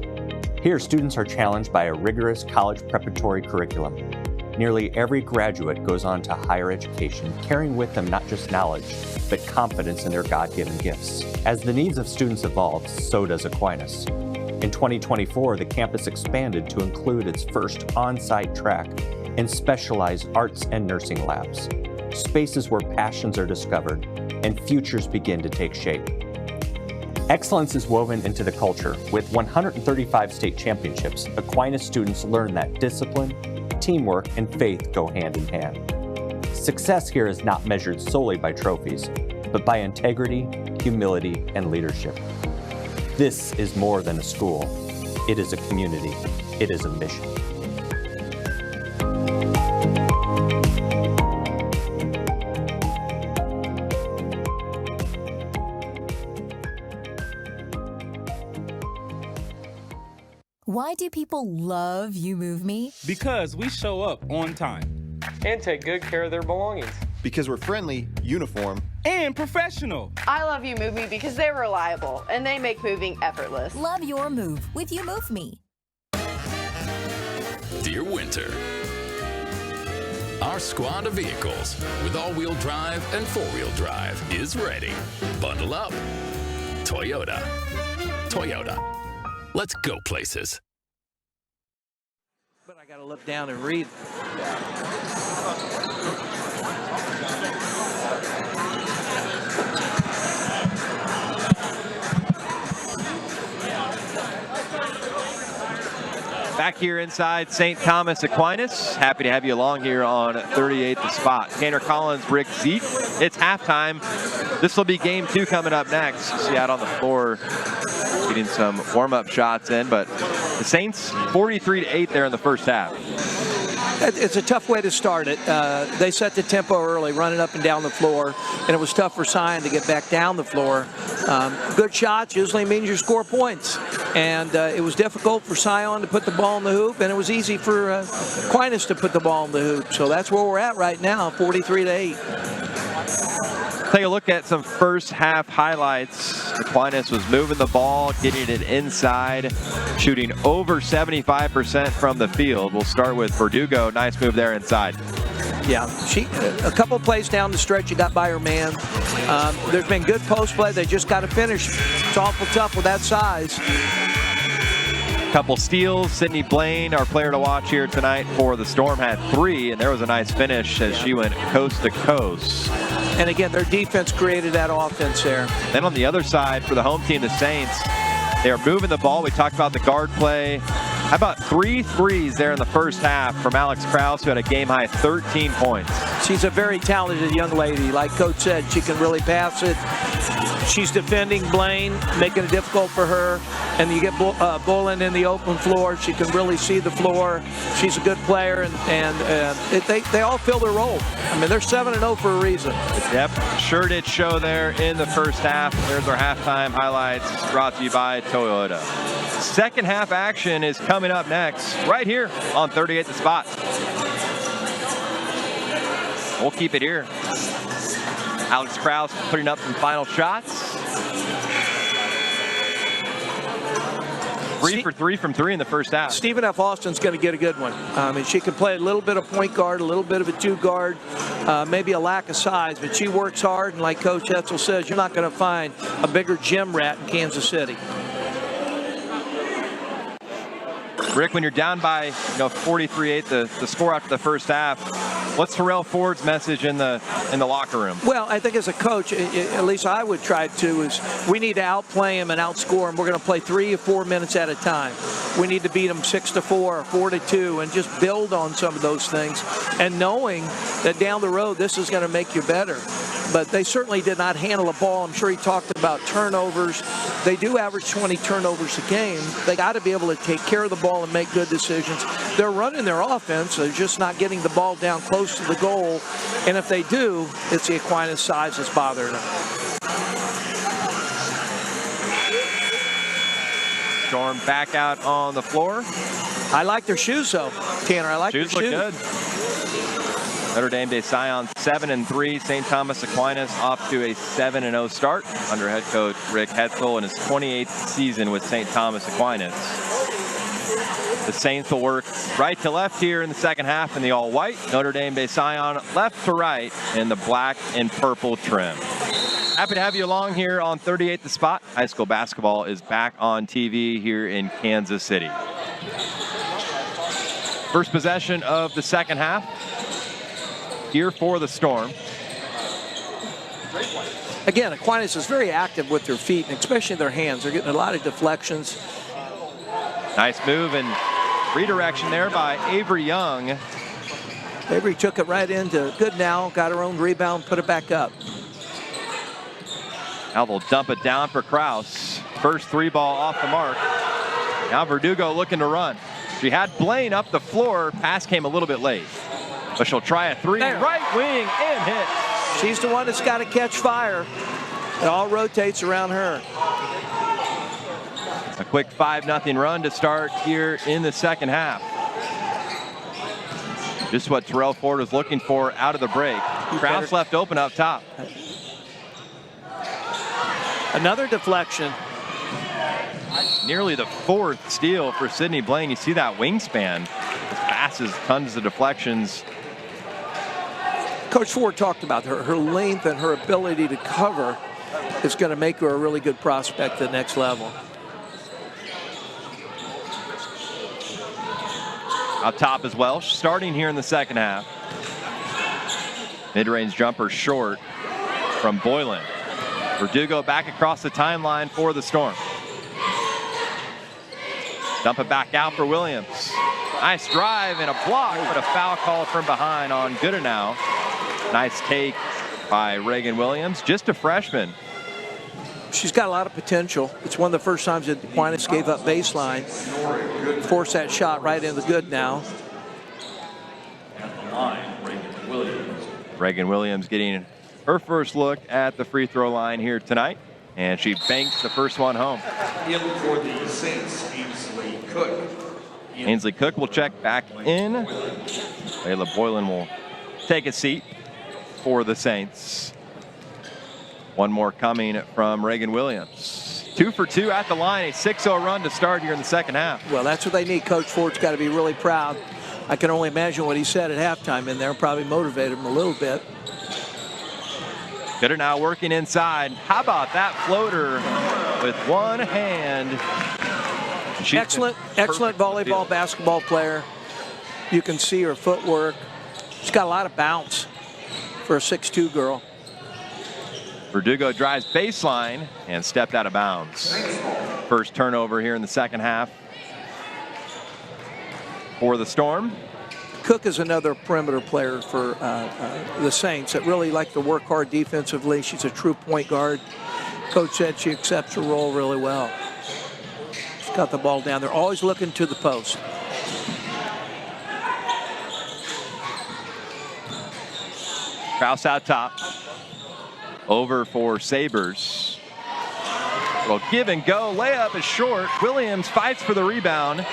Here, students are challenged by a rigorous college preparatory curriculum. Nearly every graduate goes on to higher education, carrying with them not just knowledge, but confidence in their God-given gifts. As the needs of students evolve, so does Aquinas. In 2024, the campus expanded to include its first on-site track and specialized arts and nursing labs, spaces where passions are discovered and futures begin to take shape. Excellence is woven into the culture. With 135 state championships, Aquinas students learn that discipline, teamwork, and faith go hand in hand. Success here is not measured solely by trophies, but by integrity, humility, and leadership. This is more than a school. It is a community. It is a mission. Why do people love You Move Me? Because we show up on time. And take good care of their belongings. Because we're friendly, uniform, and professional. I love You Move Me because they're reliable and they make moving effortless. Love your move with You Move Me. Dear Winter, our squad of vehicles with all-wheel drive and four-wheel drive is ready. Bundle up. Toyota. Toyota. Let's go places. But I got to look down and read. Back here inside St. Thomas Aquinas. Happy to have you along here on 38 The Spot. Tanner Collins, Rick Zeke. It's halftime. This will be game 2 coming up next. You see out on the floor getting some warm-up shots in, but the Saints 43-8 there in the first half. It's a tough way to start it. They set the tempo early, running up and down the floor, and it was tough for Sion to get back down the floor. Good shots usually means you score points, and it was difficult for Sion to put the ball in the hoop, and it was easy for Aquinas to put the ball in the hoop. So that's where we're at right now, 43-8. Take a look at some first half highlights. Aquinas was moving the ball, getting it inside, shooting over 75% from the field. We'll start with Verdugo. Nice move there inside. Yeah, a couple plays down the stretch, you got by her man. There's been good post play. They just got to finish. It's awful tough with that size. Couple steals. Sydney Blaine, our player to watch here tonight for the Storm, had 3, and there was a nice finish as she went coast to coast. And again, their defense created that offense there. Then on the other side for the home team, the Saints, they are moving the ball. We talked about the guard play. How about 3 threes there in the first half from Alex Krause, who had a game-high 13 points. She's a very talented young lady. Like Coach said, she can really pass it. She's defending Blaine, making it difficult for her. And you get Bolin in the open floor. She can really see the floor. She's a good player, and they all fill their role. I mean, they're 7-0 for a reason. Yep, sure did show there in the first half. There's our halftime highlights brought to you by Toyota. Second half action is coming up next, right here on 38 The Spot. We'll keep it here. Alex Krause putting up some final shots. 3 for 3 from 3 in the first half. Stephen F. Austin's going to get a good one. I mean, she can play a little bit of point guard, a little bit of a 2 guard, maybe a lack of size, but she works hard. And like Coach Hetzel says, you're not going to find a bigger gym rat in Kansas City. Rick, when you're down by 43-8, the score after the first half, what's Terrell Ford's message in the locker room? Well, I think as a coach, at least I would try to, is we need to outplay him and outscore him. We're going to play 3 or 4 minutes at a time. We need to beat them 6-4 or 4-2 and just build on some of those things. And knowing that down the road, this is going to make you better. But they certainly did not handle the ball. I'm sure he talked about turnovers. They do average 20 turnovers a game. They got to be able to take care of the ball and make good decisions. They're running their offense. They're just not getting the ball down close to the goal. And if they do, it's the Aquinas size that's bothering them. Storm back out on the floor. I like their shoes, though, Tanner. I like shoes their shoes. Look good. Notre Dame de Sion 7-3. St. Thomas Aquinas off to a 7-0 start under head coach Rick Hetzel in his 28th season with St. Thomas Aquinas. The Saints will work right to left here in the second half in the all-white. Notre Dame de Sion left to right in the black and purple trim. Happy to have you along here on 38 The Spot. High school basketball is back on TV here in Kansas City. First possession of the second half here for the Storm. Again, Aquinas is very active with their feet, and especially their hands. They're getting a lot of deflections. Nice move and redirection there by Avery Young. Avery took it right into good now, got her own rebound, put it back up. Now they'll dump it down for Kraus. First three ball off the mark. Now Verdugo looking to run. She had Blaine up the floor. Pass came a little bit late. But she'll try a three. There. Right wing and hit. She's the one that's got to catch fire. It all rotates around her. A quick 5-0 run to start here in the second half. Just what Terrell Ford was looking for out of the break. Kraus left open up top. Another deflection. Nearly the fourth steal for Sydney Blaine. You see that wingspan. Just passes, tons of deflections. Coach Ford talked about her length and her ability to cover is going to make her a really good prospect at the next level. Out top as well, starting here in the second half. Mid-range jumper short from Boylan. Verdugo back across the timeline for the Storm. Dump it back out for Williams. Nice drive and a block, but a foul call from behind on Goodenow. Nice take by Reagan Williams, just a freshman. She's got a lot of potential. It's one of the first times that Aquinas gave up baseline. Forced that shot right into Goodenow. Reagan Williams getting her first look at the free throw line here tonight, and she banks the first one home. In for the Saints, Ainsley Cook. Ainsley Cook will check back in. Layla Boylan will take a seat for the Saints. One more coming from Reagan Williams. 2 for 2 at the line, a 6-0 run to start here in the second half. Well, that's what they need. Coach Ford's got to be really proud. I can only imagine what he said at halftime in there. Probably motivated him a little bit. Goodenow working inside. How about that floater with one hand? Excellent volleyball, basketball player. You can see her footwork. She's got a lot of bounce for a 6'2" girl. Verdugo drives baseline and stepped out of bounds. First turnover here in the second half for the Storm. Cook is another perimeter player for the Saints that really like to work hard defensively. She's a true point guard. Coach said she accepts her role really well. She's got the ball down there, always looking to the post. Kraus out top. Over for Sabres. Well, give and go. Layup is short. Williams fights for the rebound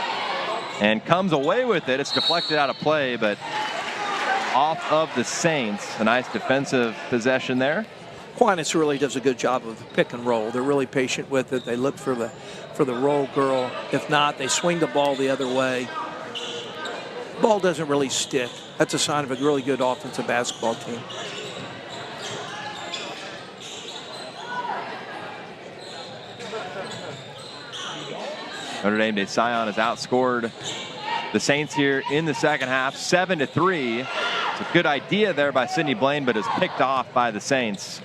and comes away with it. It's deflected out of play, but off of the Saints. A nice defensive possession there. Aquinas really does a good job of the pick and roll. They're really patient with it. They look for the roll girl. If not, they swing the ball the other way. Ball doesn't really stick. That's a sign of a really good offensive basketball team. Notre Dame de Sion has outscored the Saints here in the second half, 7-3. It's a good idea there by Sydney Blaine, but is picked off by the Saints.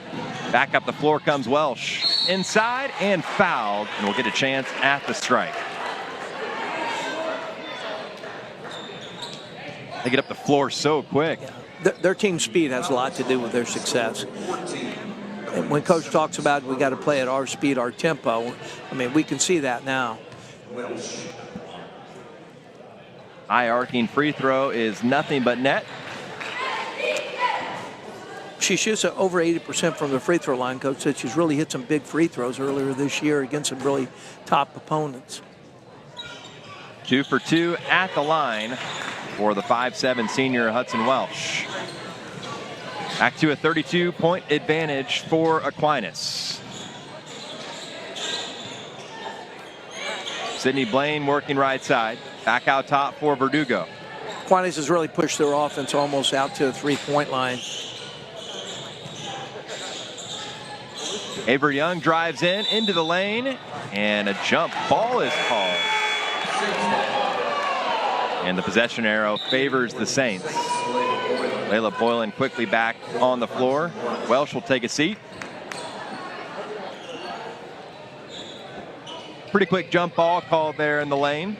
Back up the floor comes Welsh. Inside and fouled, and will get a chance at the strike. They get up the floor so quick. Their team speed has a lot to do with their success. And when Coach talks about we got to play at our speed, our tempo, I mean, we can see that now. High arcing free throw is nothing but net. She shoots over 80% from the free throw line. Coach said she's really hit some big free throws earlier this year against some really top opponents. 2 for 2 at the line for the 5'7" senior Hudson Welsh. Back to a 32-point advantage for Aquinas. Sydney Blaine working right side. Back out top for Verdugo. Aquinas has really pushed their offense almost out to the three-point line. Avery Young drives into the lane, and a jump ball is called. And the possession arrow favors the Saints. Layla Boylan quickly back on the floor. Welsh will take a seat. Pretty quick jump ball called there in the lane.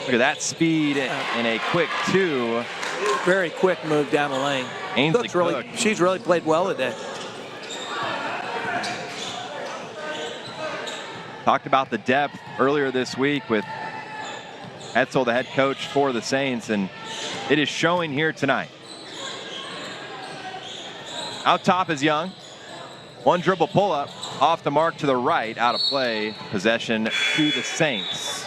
Look at that speed and a quick 2. Very quick move down the lane. Ainsley Cook. She's really played well today. Talked about the depth earlier this week with Etzel, the head coach for the Saints, and it is showing here tonight. Out top is Young. One dribble pull-up off the mark to the right, out of play. Possession to the Saints.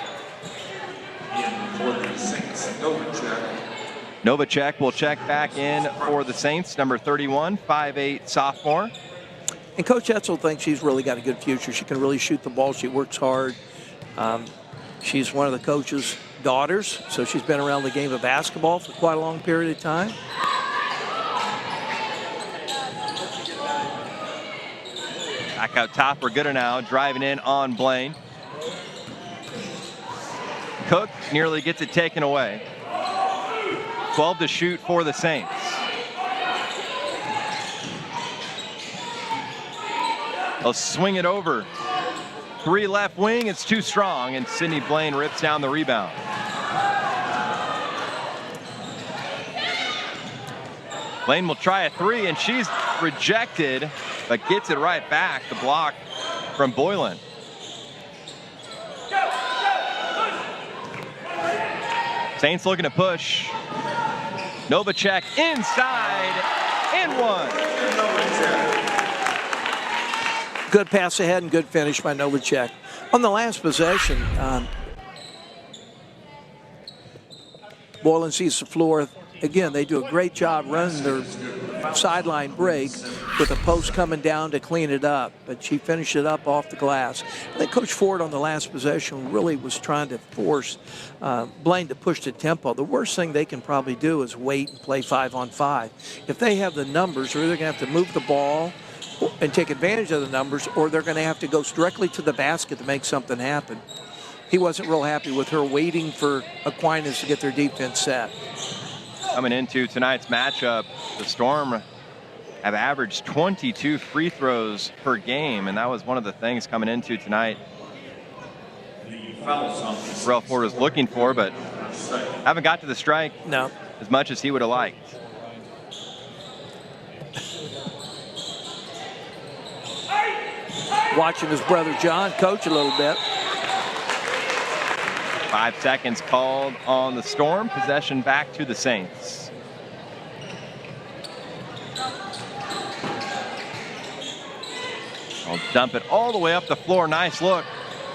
Novacek will check back in for the Saints, number 31, 5'8" sophomore. And Coach Etzel thinks she's really got a good future. She can really shoot the ball. She works hard. She's one of the coach's daughters, so she's been around the game of basketball for quite a long period of time. Back out top for Goodenow, driving in on Blaine. Cook nearly gets it taken away. 12 to shoot for the Saints. They'll swing it over. 3 left wing, it's too strong, and Sydney Blaine rips down the rebound. Blaine will try a 3, and she's rejected, but gets it right back. The block from Boylan. Saints looking to push. Novacek inside, and 1. Good pass ahead and good finish by Novacek. On the last possession, Boylan sees the floor. Again, they do a great job running their sideline break with a post coming down to clean it up. But she finished it up off the glass. I think Coach Ford on the last possession really was trying to force Blaine to push the tempo. The worst thing they can probably do is wait and play 5-on-5. If they have the numbers, they're either going to have to move the ball and take advantage of the numbers, or they're going to have to go directly to the basket to make something happen. He wasn't real happy with her waiting for Aquinas to get their defense set. Coming into tonight's matchup, the Storm have averaged 22 free throws per game, and that was one of the things coming into tonight Ralph Ford was looking for, but haven't got to the strike as much as he would have liked. Watching his brother John coach a little bit. 5 seconds called on the Storm. Possession back to the Saints. I'll dump it all the way up the floor. Nice look.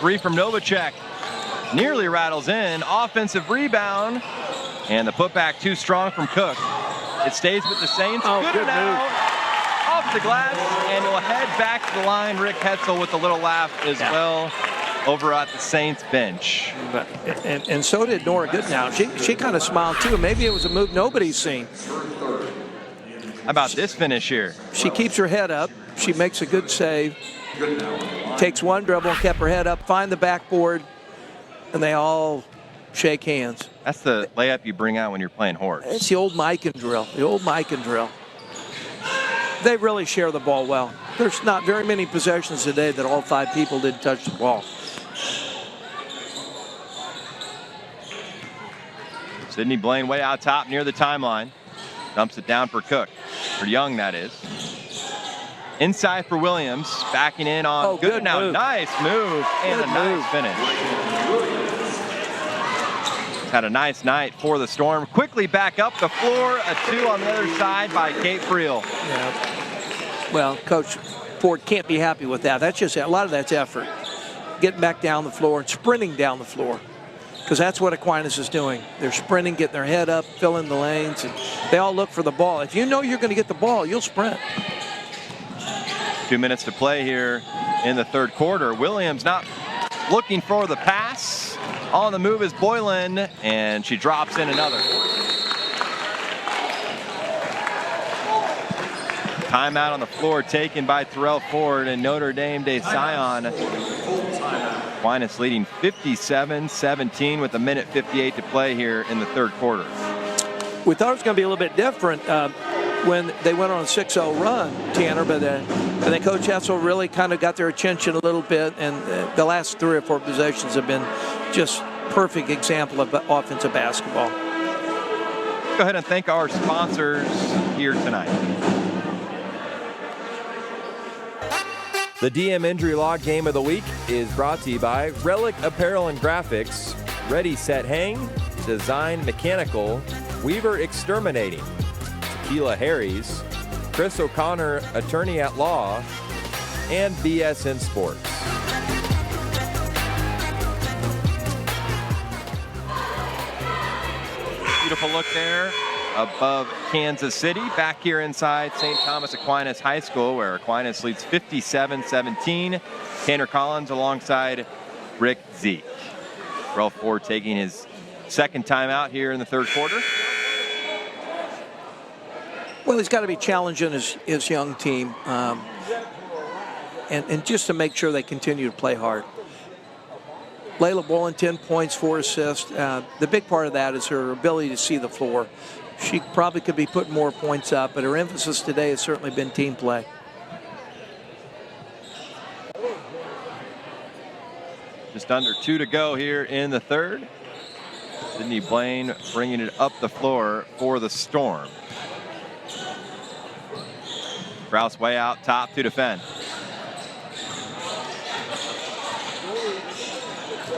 3 from Novacek. Nearly rattles in. Offensive rebound. And the putback too strong from Cook. It stays with the Saints. Good now. Off the glass. And will head back to the line. Rick Hetzel with a little laugh as well over at the Saints bench. And so did Nora Goodenow. She kind of smiled too. Maybe it was a move nobody's seen. How about this finish here? She keeps her head up. She makes a good save. Takes one dribble, kept her head up, find the backboard, and they all shake hands. That's the layup you bring out when you're playing horse. It's the old Mikan drill. The old Mikan drill. They really share the ball well. There's not very many possessions today that all 5 people didn't touch the ball. Sydney Blaine way out top near the timeline. Dumps it down for Cook. For Young, that is. Inside for Williams. Backing in on Goodenow. Move. Nice move and a nice finish. Had a nice night for the Storm. Quickly back up the floor. A 2 on the other side by Kate Friel. Yeah. Well, Coach Ford can't be happy with that. That's just a lot of that's effort. Getting back down the floor and sprinting down the floor. Because that's what Aquinas is doing. They're sprinting, getting their head up, filling the lanes, and they all look for the ball. If you know you're going to get the ball, you'll sprint. 2 minutes to play here in the third quarter. Williams not looking for the pass. On the move is Boylan, and she drops in another. Timeout on the floor taken by Terrell Ford and Notre Dame de Sion. Aquinas leading 57-17 with 1:58 to play here in the third quarter. We thought it was going to be a little bit different. when they went on a 6-0 run, Tanner, but then Coach Hessel really kind of got their attention a little bit, and the last 3 or 4 possessions have been just perfect example of offensive basketball. Go ahead and thank our sponsors here tonight. The DM Injury Log Game of the Week is brought to you by Relic Apparel and Graphics, Ready Set Hang, Design Mechanical, Weaver Exterminating, Tequila Harry's, Chris O'Connor, Attorney at Law, and BSN Sports. Beautiful look there above Kansas City. Back here inside St. Thomas Aquinas High School, where Aquinas leads 57-17. Tanner Collins alongside Rick Zeke. Ralph Ford taking his second time out here in the third quarter. Well, he's got to be challenging his young team, and just to make sure they continue to play hard. Layla Boylan, 10 points, 4 assists. The big part of that is her ability to see the floor. She probably could be putting more points up, but her emphasis today has certainly been team play. Just under 2 to go here in the third. Sydney Blaine bringing it up the floor for the Storm. Rouse way out top to defend.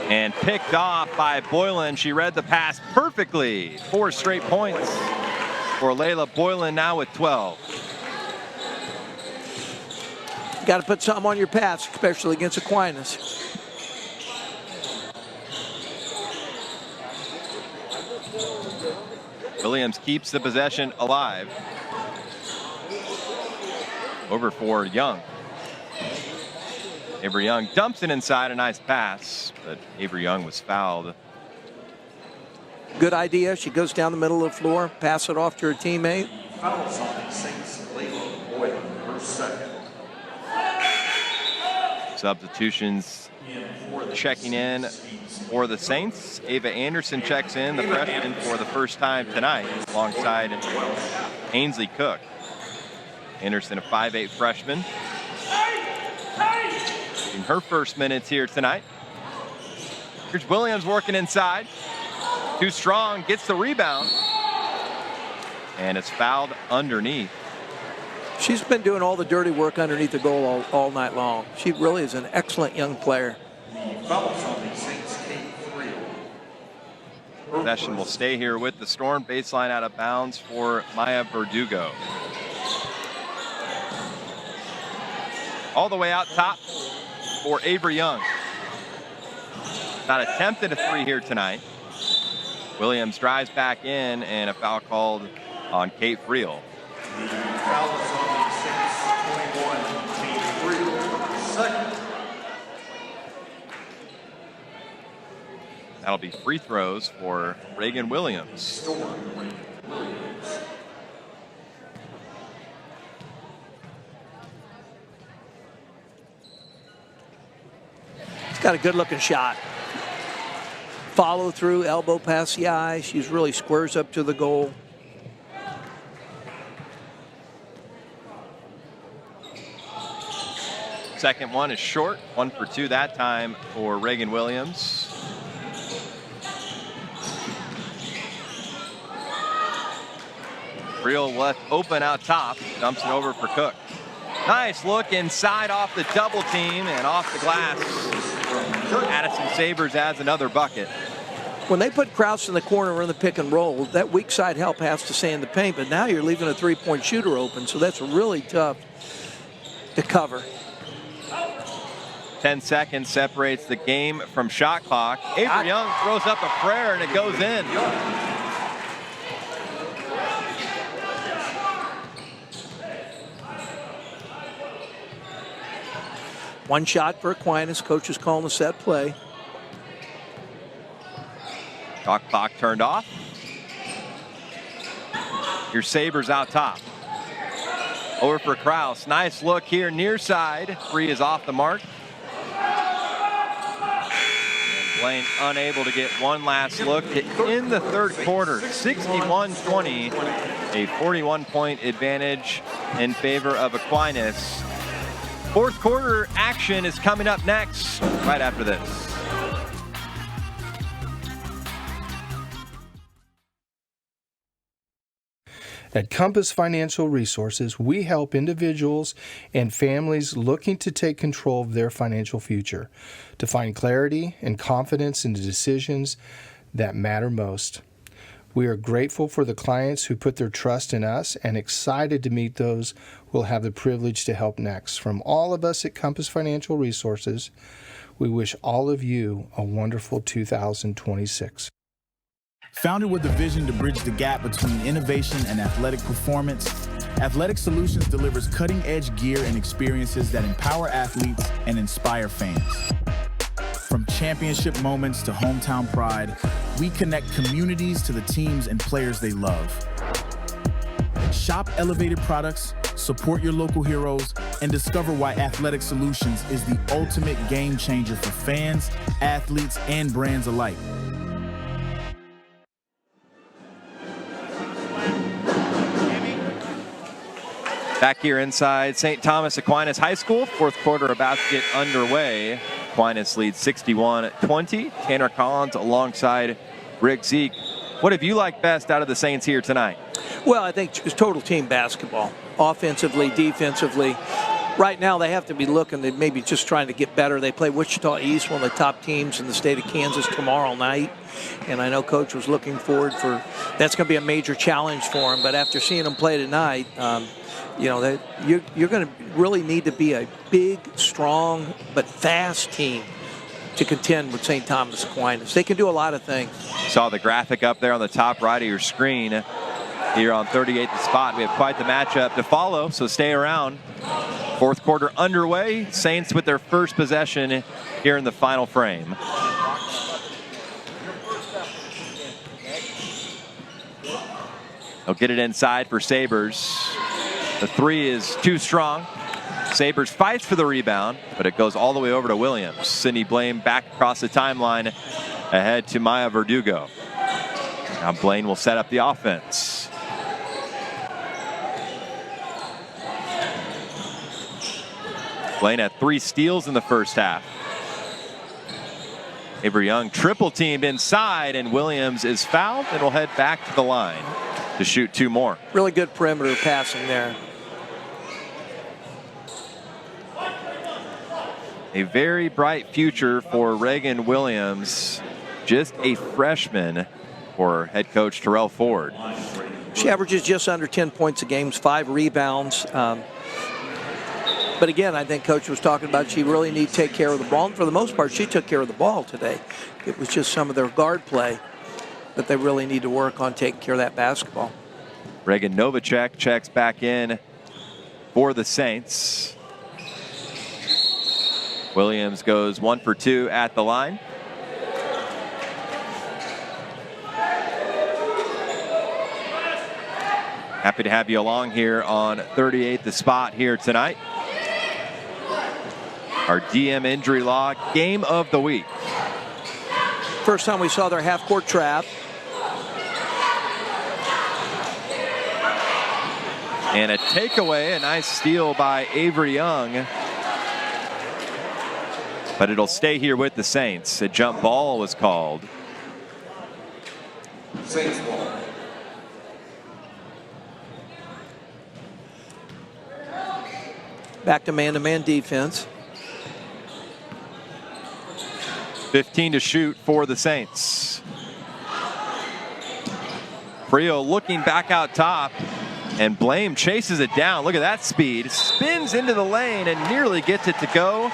And picked off by Boylan. She read the pass perfectly. 4 straight points for Layla Boylan, now with 12. Got to put something on your pass, especially against Aquinas. Williams keeps the possession alive. Over for Young. Avery Young dumps it inside, a nice pass, but Avery Young was fouled. Good idea. She goes down the middle of the floor, pass it off to her teammate. Fouls on the Saints, Layla Boylan, her second. Substitutions checking in for the Saints. Ava Anderson checks in, the freshman, for the first time tonight, alongside Ainsley Cook. Anderson, a 5'8" freshman. In her first minutes here tonight. Here's Williams working inside. Too strong, gets the rebound. And it's fouled underneath. She's been doing all the dirty work underneath the goal all night long. She really is an excellent young player. Fouls on the Saints, Kate 3. Possession will stay here with the Storm. Baseline out of bounds for Maya Verdugo. All the way out top for Avery Young. Not attempted a 3 here tonight. Williams drives back in, and a foul called on Kate Friel. Foul is on the Saints, 21, Kate Friel, second. That'll be free throws for Reagan Williams. She's got a good looking shot. Follow through, elbow past the eye. She's really squares up to the goal. Second one is short. 1 for 2 that time for Reagan Williams. Friel left open out top. Dumps it over for Cook. Nice look inside off the double team and off the glass. Addison Sabers adds another bucket. When they put Krause in the corner in the pick and roll, that weak side help has to stay in the paint, but now you're leaving a three-point shooter open, so that's really tough to cover. 10 seconds separates the game from shot clock. Avery Young throws up a prayer and it goes in. One shot for Aquinas. Coach is calling the set play. Shot clock turned off. Here's Sabers out top. Over for Krause. Nice look here near side. 3 is off the mark. And Blaine unable to get one last look in the third quarter. 61-20, a 41-point advantage in favor of Aquinas. Fourth quarter action is coming up next, right after this. At Compass Financial Resources, we help individuals and families looking to take control of their financial future, to find clarity and confidence in the decisions that matter most. We are grateful for the clients who put their trust in us and excited to meet those who will have the privilege to help next. From all of us at Compass Financial Resources, we wish all of you a wonderful 2026. Founded with a vision to bridge the gap between innovation and athletic performance, Athletic Solutions delivers cutting-edge gear and experiences that empower athletes and inspire fans. From championship moments to hometown pride, we connect communities to the teams and players they love. Shop elevated products, support your local heroes, and discover why Athletic Solutions is the ultimate game changer for fans, athletes, and brands alike. Back here inside St. Thomas Aquinas High School, fourth quarter about to get underway. Aquinas leads 61-20. Tanner Collins alongside Rick Zeke. What have you liked best out of the Saints here tonight? Well, I think it's total team basketball, offensively, defensively. Right now, they have to be looking at maybe just trying to get better. They play Wichita East, one of the top teams in the state of Kansas, tomorrow night. And I know Coach was looking forward for that's going to be a major challenge for him. But after seeing them play tonight, you're going to really need to be a big, strong, but fast team to contend with St. Thomas Aquinas. They can do a lot of things. Saw the graphic up there on the top right of your screen here on 38 The Spot. We have quite the matchup to follow, so stay around. Fourth quarter underway. Saints with their first possession here in the final frame. They'll get it inside for Sabres. The three is too strong. Sabres fights for the rebound, but it goes all the way over to Williams. Sydney Blaine back across the timeline ahead to Maya Verdugo. Now Blaine will set up the offense. Blaine had 3 steals in the first half. Avery Young triple teamed inside, and Williams is fouled and will head back to the line to shoot 2 more. Really good perimeter passing there. A very bright future for Reagan Williams, just a freshman for head coach Terrell Ford. She averages just under 10 points a game, 5 rebounds. But again, I think Coach was talking about she really needs to take care of the ball. And for the most part, she took care of the ball today. It was just some of their guard play that they really need to work on taking care of that basketball. Reagan Novacek checks back in for the Saints. Williams goes 1 for 2 at the line. Happy to have you along here on 38 The Spot here tonight. Our DM injury log game of the week. First time we saw their half-court trap. And a takeaway, a nice steal by Avery Young. But it'll stay here with the Saints. A jump ball was called. Saints ball. Back to man-to-man defense. 15 to shoot for the Saints. Frio looking back out top, and Blame chases it down. Look at that speed. Spins into the lane and nearly gets it to go,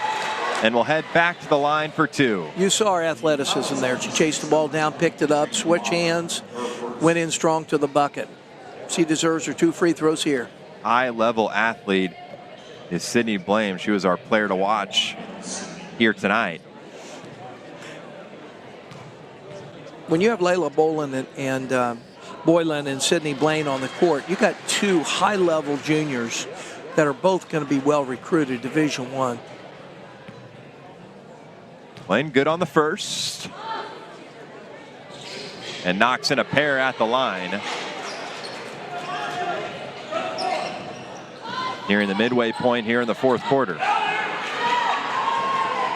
and will head back to the line for 2. You saw her athleticism there. She chased the ball down, picked it up, switched hands, went in strong to the bucket. She deserves her 2 free throws here. High-level athlete is Sydney Blame. She was our player to watch here tonight. When you have Layla Boylan and Sydney Blaine on the court, you got 2 high-level juniors that are both going to be well recruited Division I. Playing good on the first. And knocks in a pair at the line. Nearing the midway point here in the fourth quarter.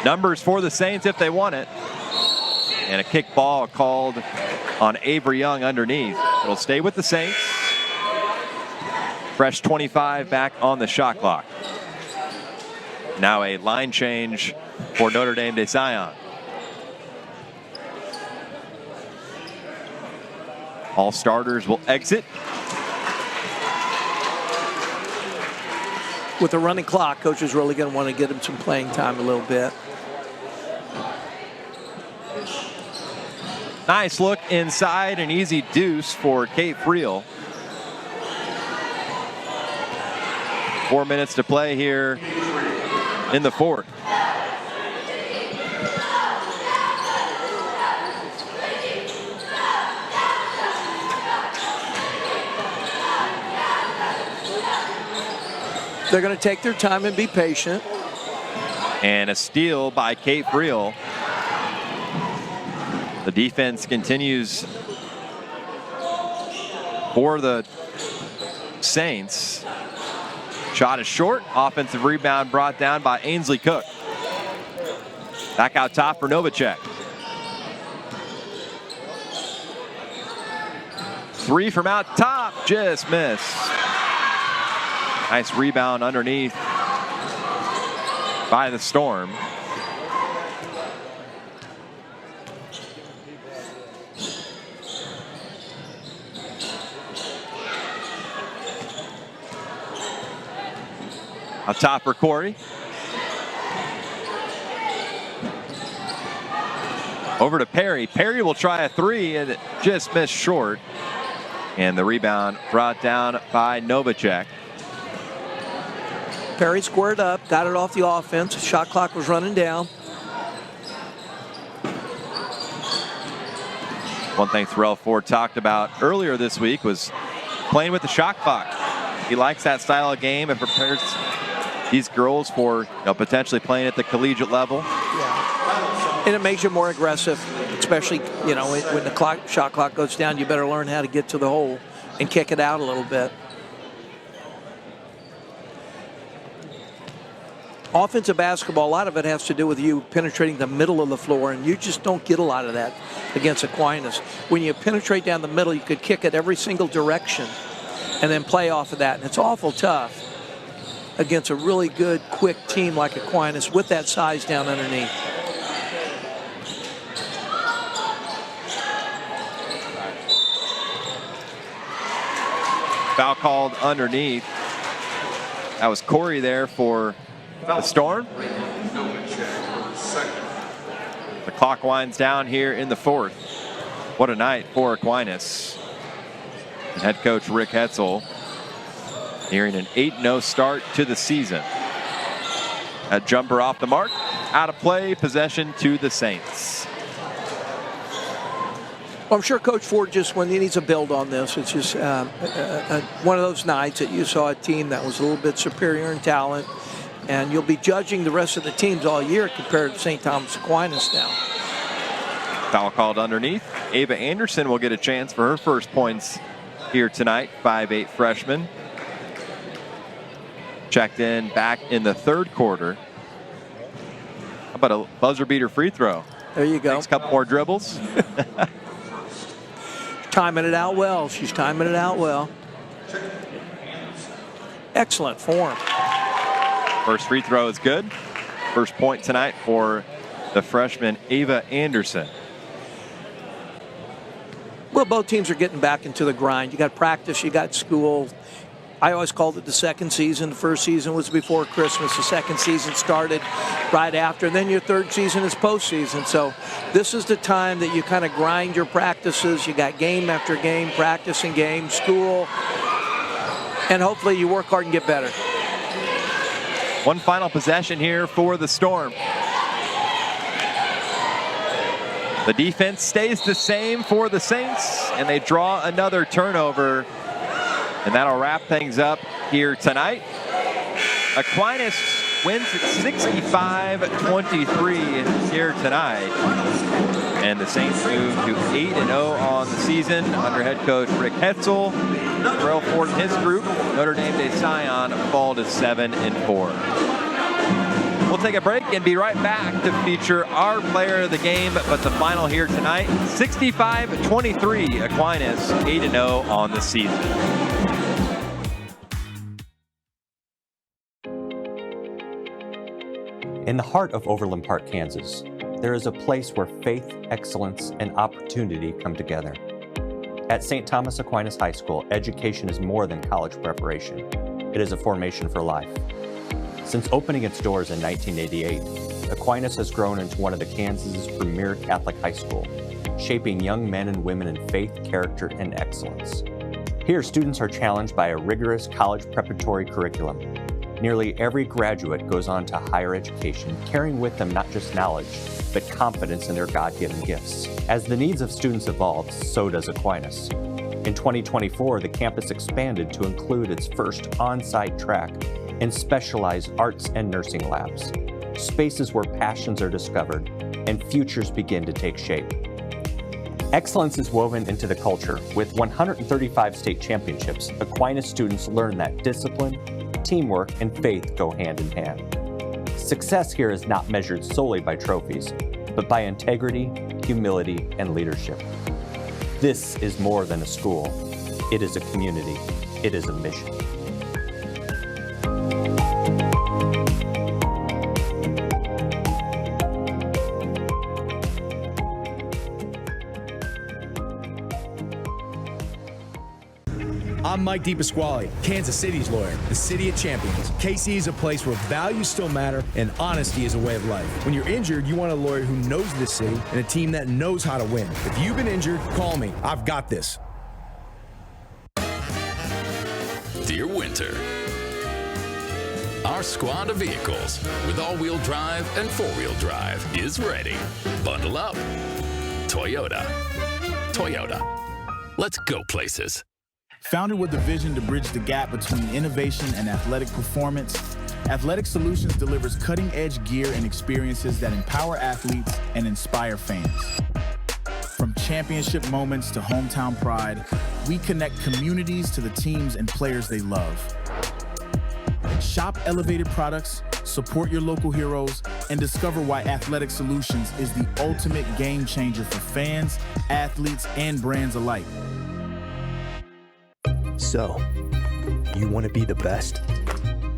Numbers for the Saints if they want it. And a kick ball called on Avery Young underneath. It'll stay with the Saints. Fresh 25 back on the shot clock. Now a line change for Notre Dame de Sion. All starters will exit. With a running clock, coach is really going to want to get him some playing time a little bit. Nice look inside, an easy deuce for Kate Friel. 4 minutes to play here in the fourth. They're going to take their time and be patient. And a steal by Kate Friel. The defense continues for the Saints. Shot is short. Offensive rebound brought down by Ainsley Cook. Back out top for Novacek. Three from out top, just missed. Nice rebound underneath by the Storm. Out top for Corey. Over to Perry. Perry will try a three and it just missed short. And the rebound brought down by Novacek. Perry squared up, got it off the offense. Shot clock was running down. One thing Terrell Ford talked about earlier this week was playing with the shot clock. He likes that style of game and prepares these girls for potentially playing at the collegiate level. Yeah. And it makes you more aggressive, especially when the shot clock goes down. You better learn how to get to the hole and kick it out a little bit. Offensive basketball, a lot of it has to do with you penetrating the middle of the floor, and you just don't get a lot of that against Aquinas. When you penetrate down the middle, you could kick it every single direction and then play off of that. And it's awful tough against a really good, quick team like Aquinas with that size down underneath. Foul called underneath. That was Corey there for the Storm. The clock winds down here in the fourth. What a night for Aquinas. And head coach Rick Hetzel nearing an 8-0 start to the season. A jumper off the mark, out of play, possession to the Saints. Well, I'm sure Coach Ford just when he needs a build on this. It's just one of those nights that you saw a team that was a little bit superior in talent, and you'll be judging the rest of the teams all year compared to St. Thomas Aquinas now. Foul called underneath. Ava Anderson will get a chance for her first points here tonight. 5'8" freshman. Checked in back in the third quarter. How about a buzzer beater free throw? There you go. Takes a couple more dribbles. Timing it out well. She's timing it out well. Excellent form. First free throw is good. First point tonight for the freshman Ava Anderson. Well, both teams are getting back into the grind. You got practice, you got school. I always called it the second season. The first season was before Christmas. The second season started right after. And then your third season is postseason. So this is the time that you kind of grind your practices. You got game after game, practice and game, school. And hopefully you work hard and get better. One final possession here for the Storm. The defense stays the same for the Saints, and they draw another turnover. And that'll wrap things up here tonight. Aquinas wins at 65-23 here tonight. And the Saints move to 8-0 on the season under head coach Rick Hetzel. Terrell Ford and his group, Notre Dame de Sion, fall to 7-4. We'll take a break and be right back to feature our player of the game, but the final here tonight, 65-23, Aquinas, 8-0 on the season. In the heart of Overland Park, Kansas, there is a place where faith, excellence, and opportunity come together. At St. Thomas Aquinas High School, education is more than college preparation. It is a formation for life. Since opening its doors in 1988, Aquinas has grown into one of the Kansas's premier Catholic high school, shaping young men and women in faith, character, and excellence. Here, students are challenged by a rigorous college preparatory curriculum. Nearly every graduate goes on to higher education, carrying with them not just knowledge, but confidence in their God-given gifts. As the needs of students evolve, so does Aquinas. In 2024, the campus expanded to include its first on-site track and specialized arts and nursing labs, spaces where passions are discovered and futures begin to take shape. Excellence is woven into the culture. With 135 state championships, Aquinas students learn that discipline, teamwork, and faith go hand in hand. Success here is not measured solely by trophies, but by integrity, humility, and leadership. This is more than a school. It is a community. It is a mission. I'm Mike DePasquale, Kansas City's lawyer, the city of champions. KC is a place where values still matter and honesty is a way of life. When you're injured, you want a lawyer who knows this city and a team that knows how to win. If you've been injured, call me. I've got this. Dear Winter, our squad of vehicles with all-wheel drive and four-wheel drive is ready. Bundle up. Toyota. Toyota. Let's go places. Founded with a vision to bridge the gap between innovation and athletic performance, Athletic Solutions delivers cutting-edge gear and experiences that empower athletes and inspire fans. From championship moments to hometown pride, we connect communities to the teams and players they love. Shop elevated products, support your local heroes, and discover why Athletic Solutions is the ultimate game changer for fans, athletes, and brands alike. So, you want to be the best?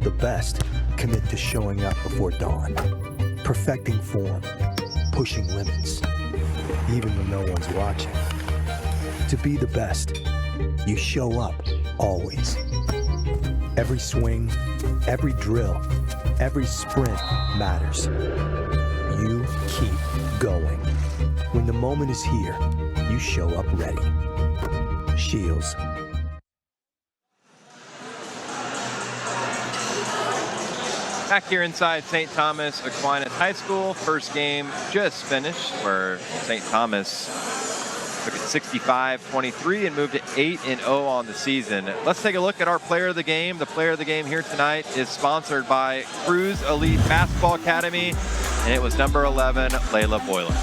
The best commit to showing up before dawn, perfecting form, pushing limits, even when no one's watching. To be the best, you show up always. Every swing, every drill, every sprint matters. You keep going. When the moment is here, you show up ready. Shields. Back here inside St. Thomas Aquinas High School, first game just finished where St. Thomas took it 65-23 and moved to 8-0 on the season. Let's take a look at our player of the game. The player of the game here tonight is sponsored by Cruz Elite Basketball Academy, and it was number 11, Layla Boylan.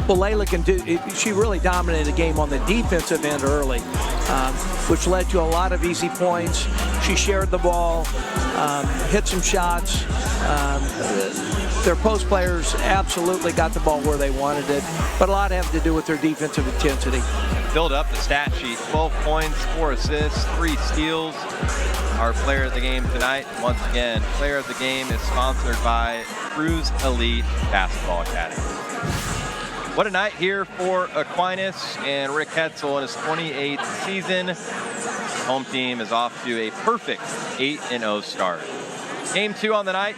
Well, Layla can do, she really dominated the game on the defensive end early, which led to a lot of easy points. She shared the ball, hit some shots. Their post players absolutely got the ball where they wanted it, but a lot had to do with their defensive intensity. Filled up the stat sheet, 12 points, 4 assists, 3 steals. Our player of the game tonight, once again, player of the game is sponsored by Cruz Elite Basketball Academy. What a night here for Aquinas and Rick Hetzel in his 28th season. Home team is off to a perfect 8-0 start. Game 2 on the night,